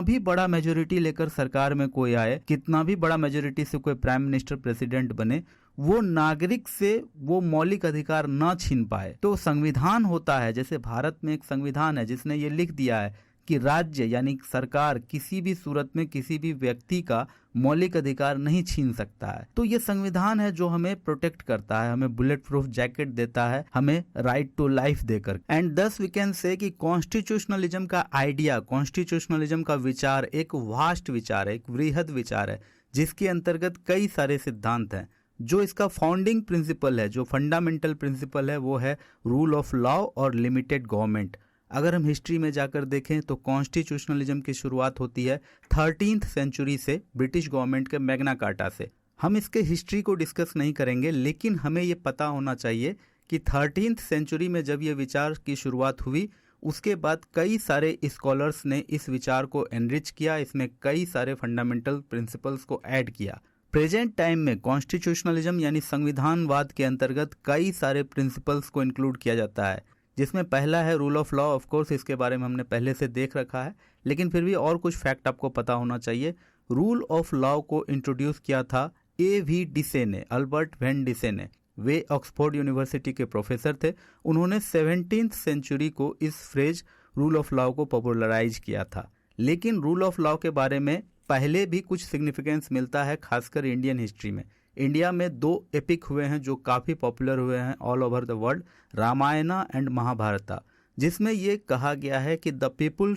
भी बड़ा मेजोरिटी लेकर सरकार में कोई आए, कितना भी बड़ा मेजोरिटी से कोई प्राइम मिनिस्टर, प्रेसिडेंट बने, वो नागरिक से वो मौलिक अधिकार न छीन पाए। तो संविधान होता है, जैसे भारत में एक संविधान है जिसने ये लिख दिया है कि राज्य यानी सरकार किसी भी सूरत में किसी भी व्यक्ति का मौलिक अधिकार नहीं छीन सकता है। तो ये संविधान है जो हमें प्रोटेक्ट करता है, हमें बुलेट प्रूफ जैकेट देता है, हमें राइट टू लाइफ देकर। एंड दस वी कैन से कि कॉन्स्टिट्यूशनलिज्म का आइडिया, कॉन्स्टिट्यूशनलिज्म का विचार एक वास्ट विचार है, एक वृहद विचार है, जिसके अंतर्गत कई सारे सिद्धांत हैं। जो इसका फाउंडिंग प्रिंसिपल है, जो फंडामेंटल प्रिंसिपल है, वो है रूल ऑफ लॉ और लिमिटेड गवर्नमेंट। अगर हम हिस्ट्री में जाकर देखें तो कॉन्स्टिट्यूशनलिज्म की शुरुआत होती है 13th सेंचुरी से, ब्रिटिश गवर्नमेंट के मैग्ना कार्टा से। हम इसके हिस्ट्री को डिस्कस नहीं करेंगे, लेकिन हमें ये पता होना चाहिए कि 13th सेंचुरी में जब ये विचार की शुरुआत हुई, उसके बाद कई सारे स्कॉलर्स ने इस विचार को एनरिच किया, इसमें कई सारे फंडामेंटल प्रिंसिपल्स को ऐड किया। प्रेजेंट टाइम में कॉन्स्टिट्यूशनलिज्म यानी संविधानवाद के अंतर्गत कई सारे प्रिंसिपल्स को इंक्लूड किया जाता है, जिसमें पहला है rule of law. Of course इसके बारे में हमने पहले से देख रखा है, लेकिन फिर भी और कुछ फैक्ट आपको पता होना चाहिए। रूल ऑफ लॉ को इंट्रोड्यूस किया था A.V. डिसे ने, अल्बर्ट वेन डिसे ने। वे ऑक्सफोर्ड यूनिवर्सिटी के प्रोफेसर थे। उन्होंने 17th सेंचुरी को इस फ्रेज रूल ऑफ लॉ को पॉपुलराइज किया था। लेकिन रूल ऑफ लॉ के बारे में पहले भी कुछ सिग्निफिकेंस मिलता है, खासकर इंडियन हिस्ट्री में। इंडिया में दो एपिक हुए हैं जो काफ़ी पॉपुलर हुए हैं all over the world, Ramayana and Mahabharata, जिसमें ये कहा गया है कि the people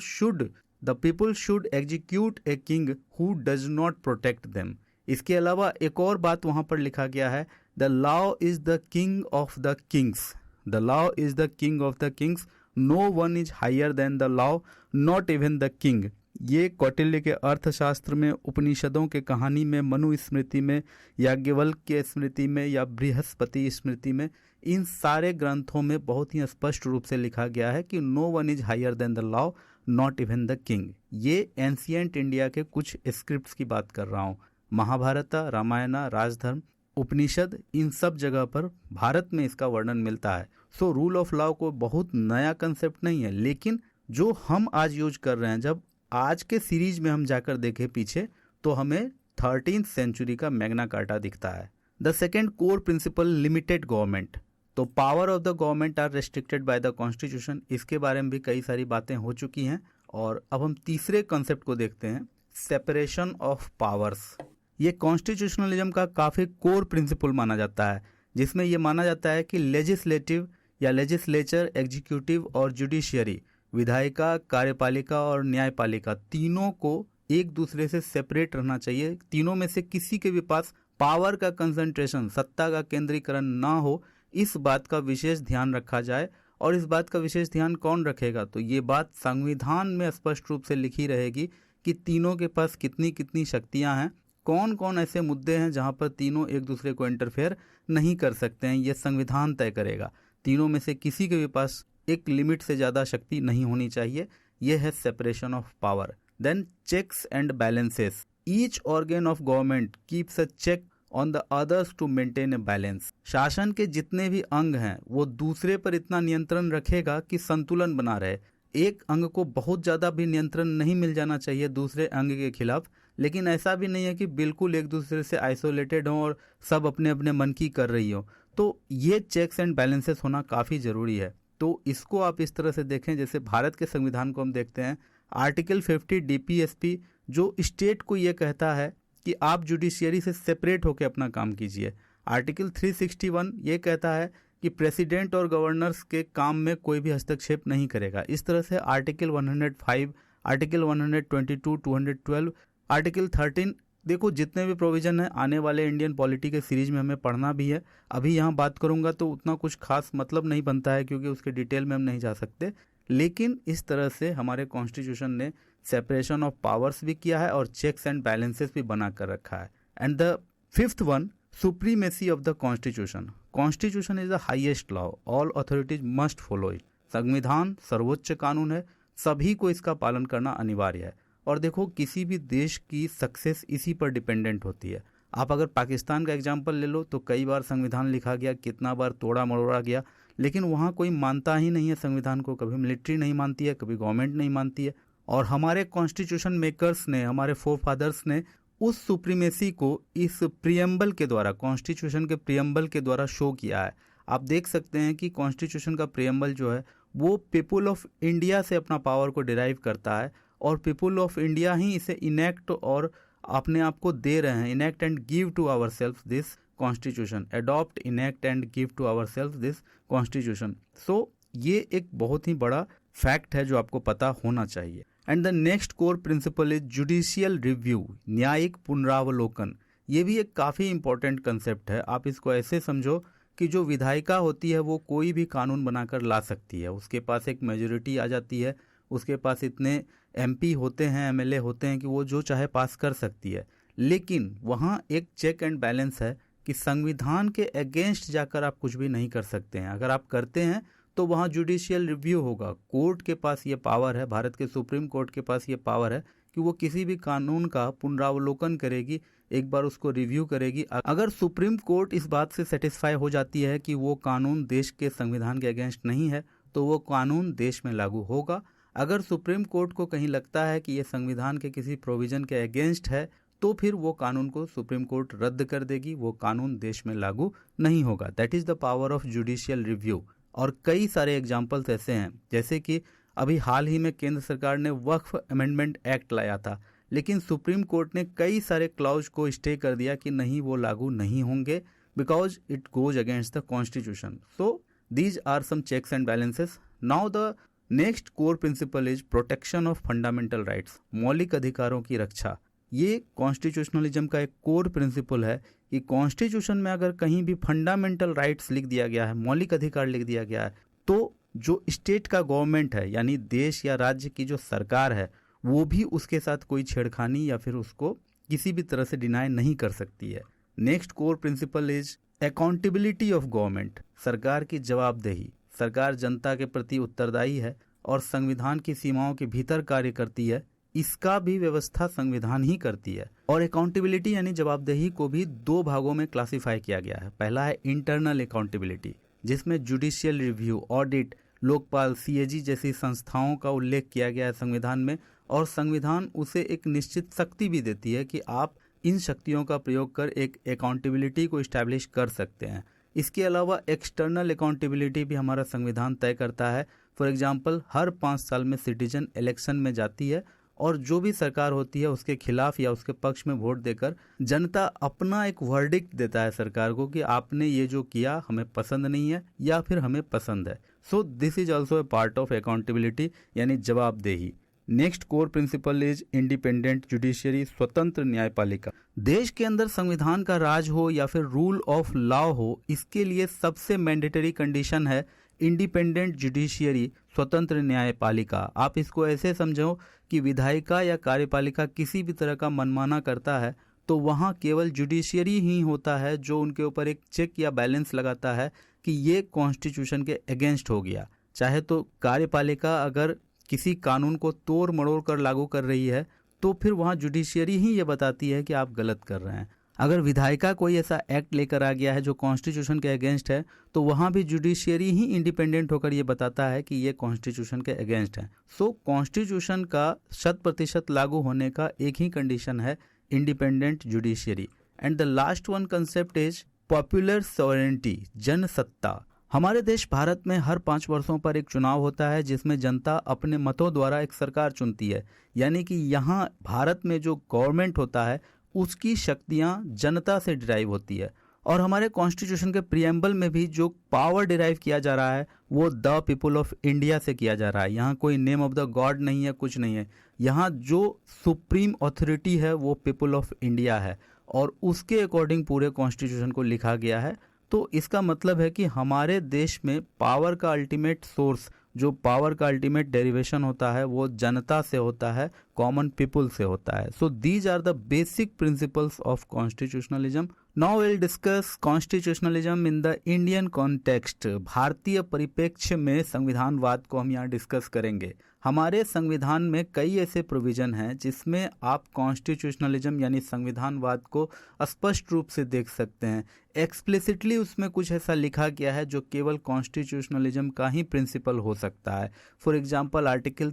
should execute a king who does not protect them. इसके अलावा एक और बात वहाँ पर लिखा गया है, the law is the king of the kings, the law is the king of the kings, no one is higher than the law, not even the king. ये कौटिल्य के अर्थशास्त्र में, उपनिषदों के कहानी में, मनु स्मृति में, याज्ञवल्क्य के स्मृति में या बृहस्पति स्मृति में, इन सारे ग्रंथों में बहुत ही स्पष्ट रूप से लिखा गया है कि no one is higher than the law, not even the king. ये एंशिएंट इंडिया के कुछ स्क्रिप्ट्स की बात कर रहा हूँ। महाभारत, रामायणा, राजधर्म, उपनिषद, इन सब जगह पर भारत में इसका वर्णन मिलता है। सो रूल ऑफ लॉ को बहुत नया कंसेप्ट नहीं है, लेकिन जो हम आज यूज कर रहे हैं, जब आज के सीरीज में हम जाकर देखें पीछे, तो हमें 13th सेंचुरी का मैग्ना कार्टा दिखता है। The second core principle, limited government. तो power of the government are restricted by the constitution, इसके बारे में भी कई सारी बातें हो चुकी हैं। और अब हम तीसरे कॉन्सेप्ट को देखते हैं, सेपरेशन ऑफ पावर्स। ये कॉन्स्टिट्यूशनलिज्म का काफ़ी कोर प्रिंसिपल माना जाता है, जिसमें यह माना जाता है कि लेजिस्लेटिव या लेजिस्लेचर, एग्जीक्यूटिव और जुडिशियरी, विधायिका, कार्यपालिका और न्यायपालिका, तीनों को एक दूसरे से सेपरेट रहना चाहिए। तीनों में से किसी के भी पास पावर का कंसंट्रेशन, सत्ता का केंद्रीकरण ना हो, इस बात का विशेष ध्यान रखा जाए। और इस बात का विशेष ध्यान कौन रखेगा, तो ये बात संविधान में स्पष्ट रूप से लिखी रहेगी कि तीनों के पास कितनी कितनी शक्तियां हैं, कौन कौन ऐसे मुद्दे हैं जहां पर तीनों एक दूसरे को इंटरफेयर नहीं कर सकते हैं, ये संविधान तय करेगा। तीनों में से किसी के भी पास एक लिमिट से ज़्यादा शक्ति नहीं होनी चाहिए। यह है separation of power. Then checks and balances. Each organ of government keeps a check on the others to maintain a balance. शासन के जितने भी अंग हैं वो दूसरे पर इतना नियंत्रण रखेगा कि संतुलन बना रहे। एक अंग को बहुत ज़्यादा भी नियंत्रण नहीं मिल जाना चाहिए दूसरे अंग के खिलाफ, लेकिन ऐसा भी नहीं है कि बिल्कुल एक दूसरे से आइसोलेटेड हों और सब अपने अपने मन की कर रही हो। तो ये चेक्स एंड बैलेंसेस होना काफ़ी ज़रूरी है। तो इसको आप इस तरह से देखें, जैसे भारत के संविधान को हम देखते हैं, आर्टिकल 50 DPSP जो स्टेट को ये कहता है कि आप जुडिशियरी से सेपरेट होकर अपना काम कीजिए। आर्टिकल 361 ये कहता है कि प्रेसिडेंट और गवर्नर्स के काम में कोई भी हस्तक्षेप नहीं करेगा। इस तरह से आर्टिकल 105, आर्टिकल 122, 212, आर्टिकल 13, देखो जितने भी प्रोविजन है आने वाले इंडियन पॉलिटी के सीरीज में हमें पढ़ना भी है। अभी यहाँ बात करूँगा तो उतना कुछ खास मतलब नहीं बनता है क्योंकि उसके डिटेल में हम नहीं जा सकते, लेकिन इस तरह से हमारे कॉन्स्टिट्यूशन ने सेपरेशन ऑफ पावर्स भी किया है और चेक्स एंड बैलेंसेस भी बना कर रखा है। And the fifth one, supremacy of the constitution. Constitution is the highest law, all authorities must follow it. संविधान सर्वोच्च कानून है, सभी को इसका पालन करना अनिवार्य है। और देखो किसी भी देश की सक्सेस इसी पर डिपेंडेंट होती है। आप अगर पाकिस्तान का एग्जाम्पल ले लो तो कई बार संविधान लिखा गया, कितना बार तोड़ा मरोड़ा गया, लेकिन वहाँ कोई मानता ही नहीं है संविधान को। कभी मिलिट्री नहीं मानती है, कभी गवर्नमेंट नहीं मानती है। और हमारे कॉन्स्टिट्यूशन मेकर्स ने, हमारे फोर फादर्स ने उस सुप्रीमेसी को इस प्रियम्बल के द्वारा, कॉन्स्टिट्यूशन के प्रियम्बल के द्वारा शो किया है। आप देख सकते हैं कि कॉन्स्टिट्यूशन का प्रियम्बल जो है वो पीपुल ऑफ इंडिया से अपना पावर को डिराइव करता है और पीपुल ऑफ इंडिया ही इसे इनेक्ट और अपने आप को दे रहे हैं। Enact and give to our self this constitution, adopt, enact and give to our self this constitution. So ये एक बहुत ही बड़ा फैक्ट है जो आपको पता होना चाहिए। And the next core principle is judicial review, न्यायिक पुनरावलोकन। ये भी एक काफ़ी इंपॉर्टेंट कंसेप्ट है। आप इसको ऐसे समझो कि जो विधायिका होती है वो कोई भी कानून बनाकर ला सकती है, उसके पास एक मेजोरिटी आ जाती है, उसके पास इतने MP होते हैं, MLA होते हैं कि वो जो चाहे पास कर सकती है। लेकिन वहाँ एक चेक एंड बैलेंस है कि संविधान के अगेंस्ट जाकर आप कुछ भी नहीं कर सकते हैं। अगर आप करते हैं तो वहाँ जुडिशियल रिव्यू होगा। कोर्ट के पास ये पावर है, भारत के सुप्रीम कोर्ट के पास ये पावर है कि वो किसी भी कानून का पुनरावलोकन करेगी, एक बार उसको रिव्यू करेगी। अगर सुप्रीम कोर्ट इस बात से सेटिस्फाई हो जाती है कि वो कानून देश के संविधान के अगेंस्ट नहीं है तो वो कानून देश में लागू होगा। अगर सुप्रीम कोर्ट को कहीं लगता है कि ये संविधान के किसी प्रोविजन के अगेंस्ट है तो फिर वो कानून को सुप्रीम कोर्ट रद्द कर देगी, वो कानून देश में लागू नहीं होगा। That is the power of judicial review. और कई सारे एग्जाम्पल्स ऐसे हैं, जैसे कि अभी हाल ही में केंद्र सरकार ने वक्फ अमेंडमेंट एक्ट लाया था, लेकिन सुप्रीम कोर्ट ने कई सारे क्लॉज को स्टे कर दिया कि नहीं, वो लागू नहीं होंगे because it goes against the constitution. So these are some checks and balances. Now the next core principle is protection of fundamental rights, मौलिक अधिकारों की रक्षा। ये कॉन्स्टिट्यूशनलिज्म का एक कोर प्रिंसिपल है कि कॉन्स्टिट्यूशन में अगर कहीं भी फंडामेंटल राइट्स लिख दिया गया है, मौलिक अधिकार लिख दिया गया है, तो जो स्टेट का गवर्नमेंट है यानी देश या राज्य की जो सरकार है वो भी उसके साथ कोई छेड़खानी या फिर उसको किसी भी तरह से डिनाई नहीं कर सकती है। Next core principle is accountability of government, सरकार की जवाबदेही। सरकार जनता के प्रति उत्तरदायी है और संविधान की सीमाओं के भीतर कार्य करती है, इसका भी व्यवस्था संविधान ही करती है। और अकाउंटेबिलिटी यानी जवाबदेही को भी दो भागों में क्लासिफाई किया गया है। पहला है इंटरनल अकाउंटेबिलिटी, जिसमें judicial review, audit, Lokpal, CAG जैसी संस्थाओं का उल्लेख किया गया है संविधान में, और संविधान उसे एक निश्चित शक्ति भी देती है कि आप इन शक्तियों का प्रयोग कर एक अकाउंटेबिलिटी को इस्टेब्लिश कर सकते हैं। इसके अलावा एक्सटर्नल अकाउंटेबिलिटी भी हमारा संविधान तय करता है। फॉर एग्जांपल, हर 5 साल में सिटीजन इलेक्शन में जाती है और जो भी सरकार होती है उसके खिलाफ या उसके पक्ष में वोट देकर जनता अपना एक वर्डिक्ट देता है सरकार को कि आपने ये जो किया हमें पसंद नहीं है या फिर हमें पसंद है। So this is also a part of accountability यानी जवाबदेही। Next core principle is independent judiciary, स्वतंत्र न्यायपालिका। देश के अंदर संविधान का राज हो या फिर रूल ऑफ लॉ हो, इसके लिए सबसे मैंडेटरी कंडीशन है इंडिपेंडेंट जुडिशियरी, स्वतंत्र न्यायपालिका। आप इसको ऐसे समझो कि विधायिका या कार्यपालिका किसी भी तरह का मनमाना करता है तो वहाँ केवल जुडिशियरी ही होता है जो उनके ऊपर एक चेक या बैलेंस लगाता है कि ये कॉन्स्टिट्यूशन के अगेंस्ट हो गया। चाहे तो कार्यपालिका अगर किसी कानून को तोड़ मरोड़ कर लागू कर रही है तो फिर वहाँ जुडिशियरी ही ये बताती है कि आप गलत कर रहे हैं। अगर विधायिका कोई ऐसा एक्ट लेकर आ गया है जो कॉन्स्टिट्यूशन के अगेंस्ट है तो वहाँ भी जुडिशियरी ही इंडिपेंडेंट होकर ये बताता है कि ये कॉन्स्टिट्यूशन के अगेंस्ट है। सो कॉन्स्टिट्यूशन का 100% लागू होने का एक ही कंडीशन है, independent judiciary. And the last one concept is popular sovereignty, Jansatta. हमारे देश भारत में हर 5 वर्षों पर एक चुनाव होता है जिसमें जनता अपने मतों द्वारा एक सरकार चुनती है। यानी कि यहाँ भारत में जो गवर्नमेंट होता है उसकी शक्तियाँ जनता से डिराइव होती है। और हमारे कॉन्स्टिट्यूशन के प्रियम्बल में भी जो पावर डिराइव किया जा रहा है वो द पीपुल ऑफ इंडिया से किया जा रहा है। यहाँ कोई नेम ऑफ द गॉड नहीं है, कुछ नहीं है। यहाँ जो सुप्रीम अथॉरिटी है वो पीपुल ऑफ इंडिया है और उसके अकॉर्डिंग पूरे कॉन्स्टिट्यूशन को लिखा गया है। तो इसका मतलब है कि हमारे देश में पावर का अल्टीमेट सोर्स, जो पावर का अल्टीमेट डेरिवेशन होता है वो जनता से होता है, कॉमन पीपल से होता है। So these are the basic principles of constitutionalism. Now will discuss constitutionalism in the Indian context. भारतीय परिप्रेक्ष्य में संविधानवाद को हम यहाँ डिस्कस करेंगे। हमारे संविधान में कई ऐसे प्रोविजन हैं जिसमें आप कॉन्स्टिट्यूशनलिज्म यानी संविधानवाद को स्पष्ट रूप से देख सकते हैं। एक्सप्लिसिटली उसमें कुछ ऐसा लिखा गया है जो केवल कॉन्स्टिट्यूशनलिज्म का ही प्रिंसिपल हो सकता है। फॉर एग्जाम्पल आर्टिकल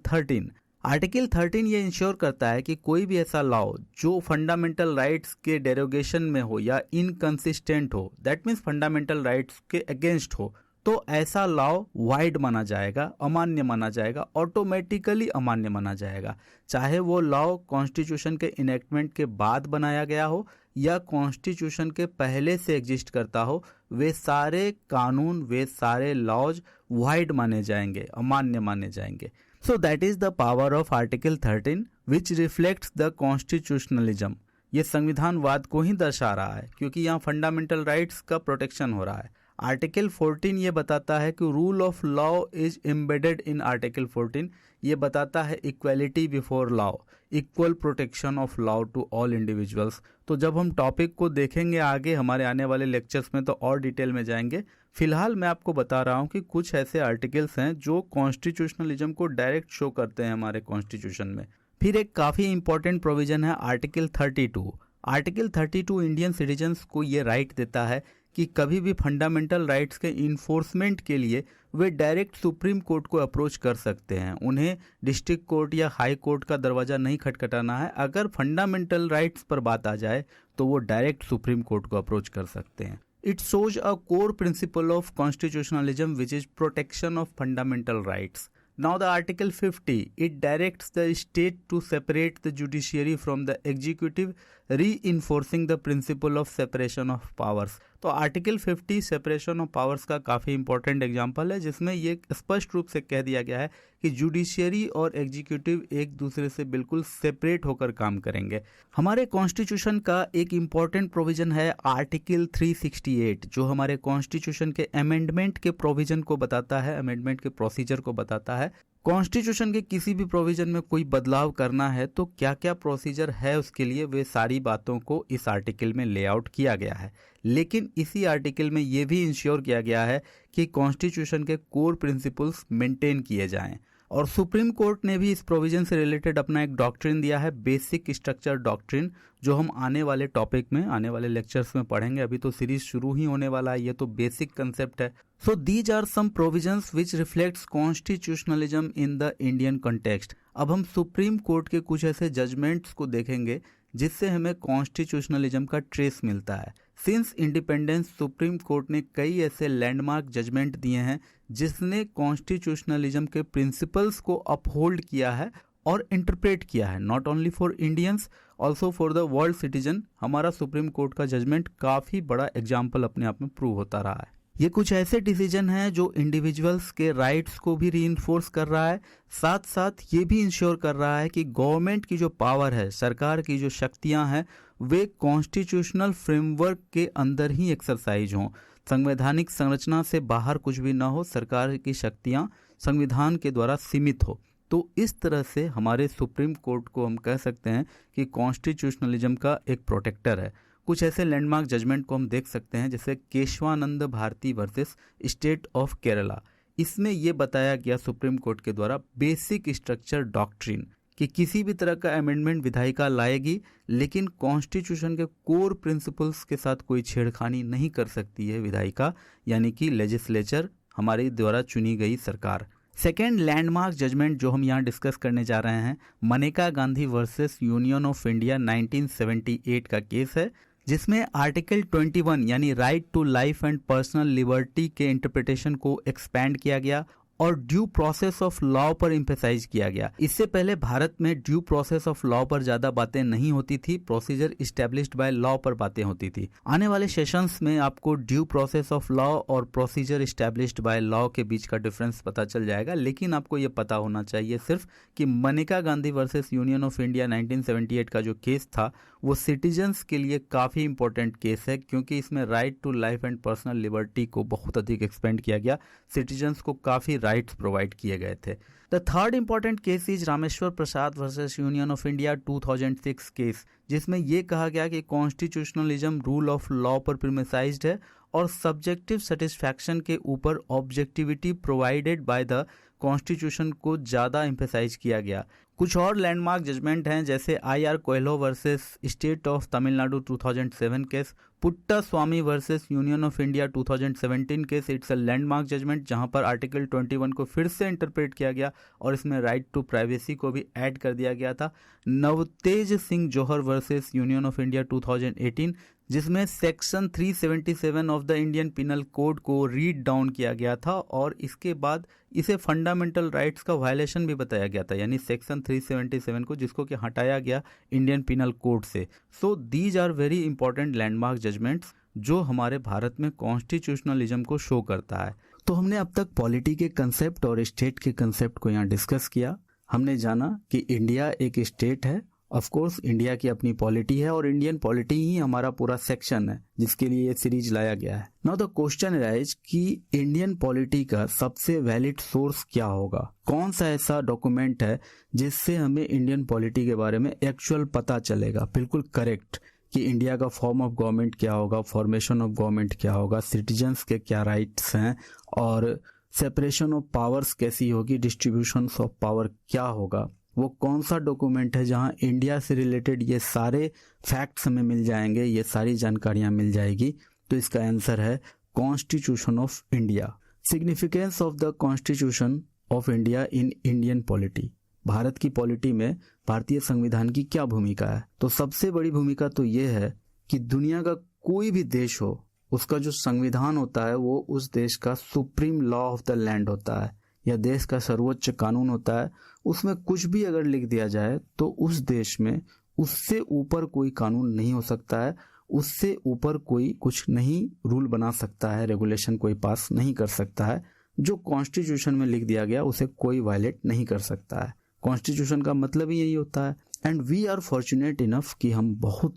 13 ये इंश्योर करता है कि कोई भी ऐसा लॉ जो फंडामेंटल राइट्स के डेरोगेशन में हो या इनकंसिस्टेंट हो, दैट मीन्स फंडामेंटल राइट्स के अगेंस्ट हो, तो ऐसा लॉ वाइड माना जाएगा, अमान्य माना जाएगा, ऑटोमेटिकली अमान्य माना जाएगा। चाहे वो लॉ कॉन्स्टिट्यूशन के इनेक्टमेंट के बाद बनाया गया हो या कॉन्स्टिट्यूशन के पहले से एग्जिस्ट करता हो, वे सारे कानून, वे सारे लॉज वाइड माने जाएंगे, अमान्य माने जाएंगे। So that is the power of Article 13 which reflects the constitutionalism। ये संविधानवाद को ही दर्शा रहा है क्योंकि यहाँ फंडामेंटल राइट्स का प्रोटेक्शन हो रहा है। आर्टिकल 14 ये बताता है कि rule of law is embedded in article 14। ये बताता है equality before law, equal protection of law to all individuals. तो जब हम टॉपिक को देखेंगे आगे हमारे आने वाले लेक्चर्स में तो और डिटेल में जाएंगे। फिलहाल मैं आपको बता रहा हूँ कि कुछ ऐसे आर्टिकल्स हैं जो कॉन्स्टिट्यूशनलिज्म को डायरेक्ट शो करते हैं हमारे कॉन्स्टिट्यूशन में। फिर एक काफ़ी इंपॉर्टेंट प्रोविजन है आर्टिकल 32। आर्टिकल 32 इंडियन सिटीजन्स को ये राइट देता है कि कभी भी फंडामेंटल राइट्स के इन्फोर्समेंट के लिए वे डायरेक्ट सुप्रीम कोर्ट को अप्रोच कर सकते हैं। उन्हें डिस्ट्रिक्ट कोर्ट या हाई कोर्ट का दरवाज़ा नहीं खटखटाना है। अगर फंडामेंटल राइट्स पर बात आ जाए तो वो डायरेक्ट सुप्रीम कोर्ट को अप्रोच कर सकते हैं। It shows a core principle of constitutionalism which is protection of fundamental rights. Now the Article 50, it directs the state to separate the judiciary from the executive, reinforcing the principle of separation of powers. तो article 50 separation of powers का काफ़ी important example है जिसमें ये स्पष्ट रूप से कह दिया गया है कि जुडिशियरी और एग्जीक्यूटिव एक दूसरे से बिल्कुल सेपरेट होकर काम करेंगे। हमारे कॉन्स्टिट्यूशन का एक इम्पॉर्टेंट प्रोविजन है आर्टिकल 368 जो हमारे कॉन्स्टिट्यूशन के अमेंडमेंट के प्रोविजन को बताता है, अमेंडमेंट के प्रोसीजर को बताता है। कॉन्स्टिट्यूशन के किसी भी प्रोविजन में कोई बदलाव करना है तो क्या क्या प्रोसीजर है उसके लिए, वे सारी बातों को इस आर्टिकल में लेआउट किया गया है। लेकिन इसी आर्टिकल में ये भी इंश्योर किया गया है कि कॉन्स्टिट्यूशन के कोर प्रिंसिपल्स मेंटेन किए जाएं। और सुप्रीम कोर्ट ने भी इस प्रोविजन से रिलेटेड अपना एक डॉक्ट्रिन दिया है, बेसिक स्ट्रक्चर डॉक्ट्रिन, जो हम आने वाले टॉपिक में, आने वाले लेक्चर्स में पढ़ेंगे। अभी तो सीरीज शुरू ही होने वाला है, ये तो बेसिक कंसेप्ट है। So these are some provisions which reflects constitutionalism in the Indian context. अब हम सुप्रीम कोर्ट के कुछ ऐसे जजमेंट्स को देखेंगे जिससे हमें कॉन्स्टिट्यूशनलिज्म का ट्रेस मिलता है। सिंस इंडिपेंडेंस सुप्रीम कोर्ट ने कई ऐसे लैंडमार्क जजमेंट दिए हैं जिसने कॉन्स्टिट्यूशनलिज्म के प्रिंसिपल्स को अपहोल्ड किया है और इंटरप्रेट किया है, not only for Indians also for the world citizen. हमारा सुप्रीम कोर्ट का जजमेंट काफ़ी बड़ा एग्जाम्पल अपने आप में प्रूव होता रहा है। ये कुछ ऐसे डिसीजन हैं जो इंडिविजुअल्स के राइट्स को भी रीइंफोर्स कर रहा है, साथ साथ ये भी इंश्योर कर रहा है कि गवर्नमेंट की जो पावर है, सरकार की जो शक्तियां हैं, वे कॉन्स्टिट्यूशनल फ्रेमवर्क के अंदर ही एक्सरसाइज हों। संवैधानिक संरचना से बाहर कुछ भी ना हो, सरकार की शक्तियां संविधान के द्वारा सीमित हो। तो इस तरह से हमारे सुप्रीम कोर्ट को हम कह सकते हैं कि कॉन्स्टिट्यूशनलिज्म का एक प्रोटेक्टर है। कुछ ऐसे लैंडमार्क जजमेंट को हम देख सकते हैं जैसे Kesavananda Bharati versus state of Kerala. इसमें यह बताया गया सुप्रीम कोर्ट के द्वारा बेसिक स्ट्रक्चर डॉक्ट्रिन कि किसी भी तरह का अमेंडमेंट विधायिका लाएगी, लेकिन कॉन्स्टिट्यूशन के कोर प्रिंसिपल्स के साथ कोई छेड़खानी नहीं कर सकती है विधायिका, यानी कि लेजिस्लेचर, हमारे द्वारा चुनी गई सरकार। सेकेंड लैंडमार्क जजमेंट जो हम यहाँ डिस्कस करने जा रहे हैं, Maneka Gandhi versus union of India 1978 का केस है, जिसमें आर्टिकल 21 यानी right to life and personal liberty के इंटरप्रिटेशन को एक्सपैंड किया गया और ड्यू प्रोसेस ऑफ लॉ पर एम्फेसाइज किया गया। इससे पहले भारत में ड्यू प्रोसेस ऑफ लॉ पर ज्यादा बातें नहीं होती थी, प्रोसीजर इस्टेब्लिश्ड बाय लॉ पर बातें होती थी। आने वाले सेशंस में आपको ड्यू प्रोसेस ऑफ लॉ और प्रोसीजर इस्टेब्लिश्ड बाय लॉ के बीच का डिफरेंस पता चल जाएगा, लेकिन आपको ये पता होना चाहिए सिर्फ कि Maneka Gandhi versus union of India 1978 का जो केस था वो सिटीजन्स के लिए काफी इंपॉर्टेंट केस है, क्योंकि इसमें right to life and personal liberty को बहुत अधिक एक्सपेंड किया गया, सिटीजन्स को काफी राइट्स प्रोवाइड किए गए थे। The third important case is Rameshwar Prasad versus union of India 2006 case, जिसमें यह कहा गया कि कॉन्स्टिट्यूशनलिज्म रूल ऑफ लॉ पर प्रिमिसाइज्ड है और सब्जेक्टिव सेटिस्फैक्शन के ऊपर objectivity provided by the constitution को ज्यादा एम्फेसाइज किया गया। कुछ और लैंडमार्क जजमेंट हैं जैसे IR Coelho versus state of Tamil Nadu 2007 case, Puttaswamy versus union of India 2017 case. It's a landmark judgment जहां पर आर्टिकल 21 को फिर से इंटरप्रेट किया गया और इसमें राइट टू प्राइवेसी को भी ऐड कर दिया गया था। नवतेज सिंह जौहर वर्सेस यूनियन ऑफ इंडिया 2018, जिसमें section 377 of the Indian penal code को रीड डाउन किया गया था और इसके बाद इसे फंडामेंटल राइट्स का वायलेशन भी बताया गया था, यानी सेक्शन 377 को, जिसको कि हटाया गया इंडियन पिनल कोड से। So these are very important landmark judgments जो हमारे भारत में कॉन्स्टिट्यूशनलिज्म को शो करता है। तो हमने अब तक पॉलिटी के कंसेप्ट और स्टेट के कंसेप्ट को यहाँ डिस्कस किया। हमने जाना कि इंडिया एक स्टेट है, ऑफ कोर्स इंडिया की अपनी पॉलिटी है और इंडियन पॉलिटी ही हमारा पूरा सेक्शन है जिसके लिए ये सीरीज लाया गया है। नाउ द क्वेश्चन राइज कि इंडियन पॉलिटी का सबसे वैलिड सोर्स क्या होगा, कौन सा ऐसा डॉक्यूमेंट है जिससे हमें इंडियन पॉलिटी के बारे में एक्चुअल पता चलेगा, बिल्कुल करेक्ट, कि इंडिया का फॉर्म ऑफ गवर्नमेंट क्या होगा, फॉर्मेशन ऑफ गवर्नमेंट क्या होगा, सिटीजन्स के क्या राइट्स हैं और सेपरेशन ऑफ पावर्स कैसी होगी, डिस्ट्रीब्यूशन ऑफ पावर क्या होगा। वो कौन सा डॉक्यूमेंट है जहां इंडिया से रिलेटेड ये सारे फैक्ट्स हमें मिल जाएंगे, ये सारी जानकारियां मिल जाएगी। तो इसका आंसर है constitution of India. Significance of the constitution of India in Indian polity, Bharat की पॉलिटी में भारतीय संविधान की क्या भूमिका है। तो सबसे बड़ी भूमिका तो ये है कि दुनिया का कोई भी देश हो, उसका जो संविधान होता है वो उस देश का supreme law of the land होता है, या देश का सर्वोच्च कानून होता है। उसमें कुछ भी अगर लिख दिया जाए तो उस देश में उससे ऊपर कोई कानून नहीं हो सकता है, उससे ऊपर कोई कुछ नहीं रूल बना सकता है, रेगुलेशन कोई पास नहीं कर सकता है। जो कॉन्स्टिट्यूशन में लिख दिया गया उसे कोई वायलेट नहीं कर सकता है। कॉन्स्टिट्यूशन का मतलब ही यही होता है। And we are fortunate enough कि हम बहुत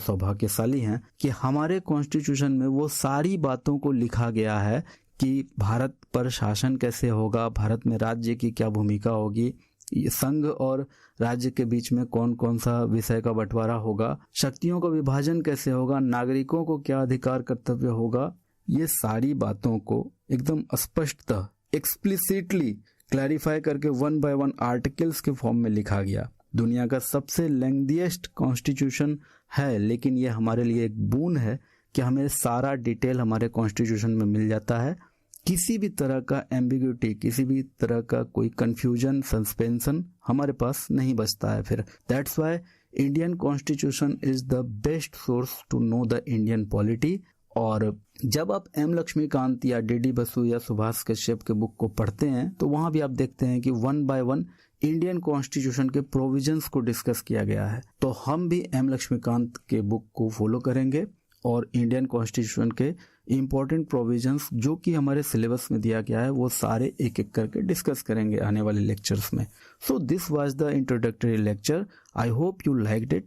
सौभाग्यशाली हैं कि हमारे कॉन्स्टिट्यूशन में वो सारी बातों को लिखा गया है कि भारत पर शासन कैसे होगा, भारत में राज्य की क्या भूमिका होगी, संघ और राज्य के बीच में कौन कौन सा विषय का बंटवारा होगा, शक्तियों का विभाजन कैसे होगा, नागरिकों को क्या अधिकार कर्तव्य होगा। ये सारी बातों को एकदम स्पष्टतः एक्सप्लिसिटली क्लैरिफाई करके 1 by 1 आर्टिकल्स के फॉर्म में लिखा गया। दुनिया का सबसे लेंथीएस्ट कॉन्स्टिट्यूशन है, लेकिन ये हमारे लिए एक बोन है कि हमें सारा डिटेल हमारे कॉन्स्टिट्यूशन में मिल जाता है। किसी भी तरह का एम्बिग्यूटी, किसी भी तरह का कोई कंफ्यूजन, सस्पेंशन हमारे पास नहीं बचता है। फिर that's why Indian constitution is the best source to know the Indian polity. और जब आप एम लक्ष्मीकांत या डी बसु या सुभाष कश्यप के बुक को पढ़ते हैं तो वहां भी आप देखते हैं कि 1 by 1 इंडियन कॉन्स्टिट्यूशन के प्रोविजंस को डिस्कस किया गया है। तो हम भी एम लक्ष्मीकांत के बुक को फॉलो करेंगे और इंडियन कॉन्स्टिट्यूशन के इंपॉर्टेंट प्रोविजंस जो कि हमारे सिलेबस में दिया गया है वो सारे एक एक करके डिस्कस करेंगे आने वाले लेक्चर्स में। So this was the introductory lecture. I hope you liked it.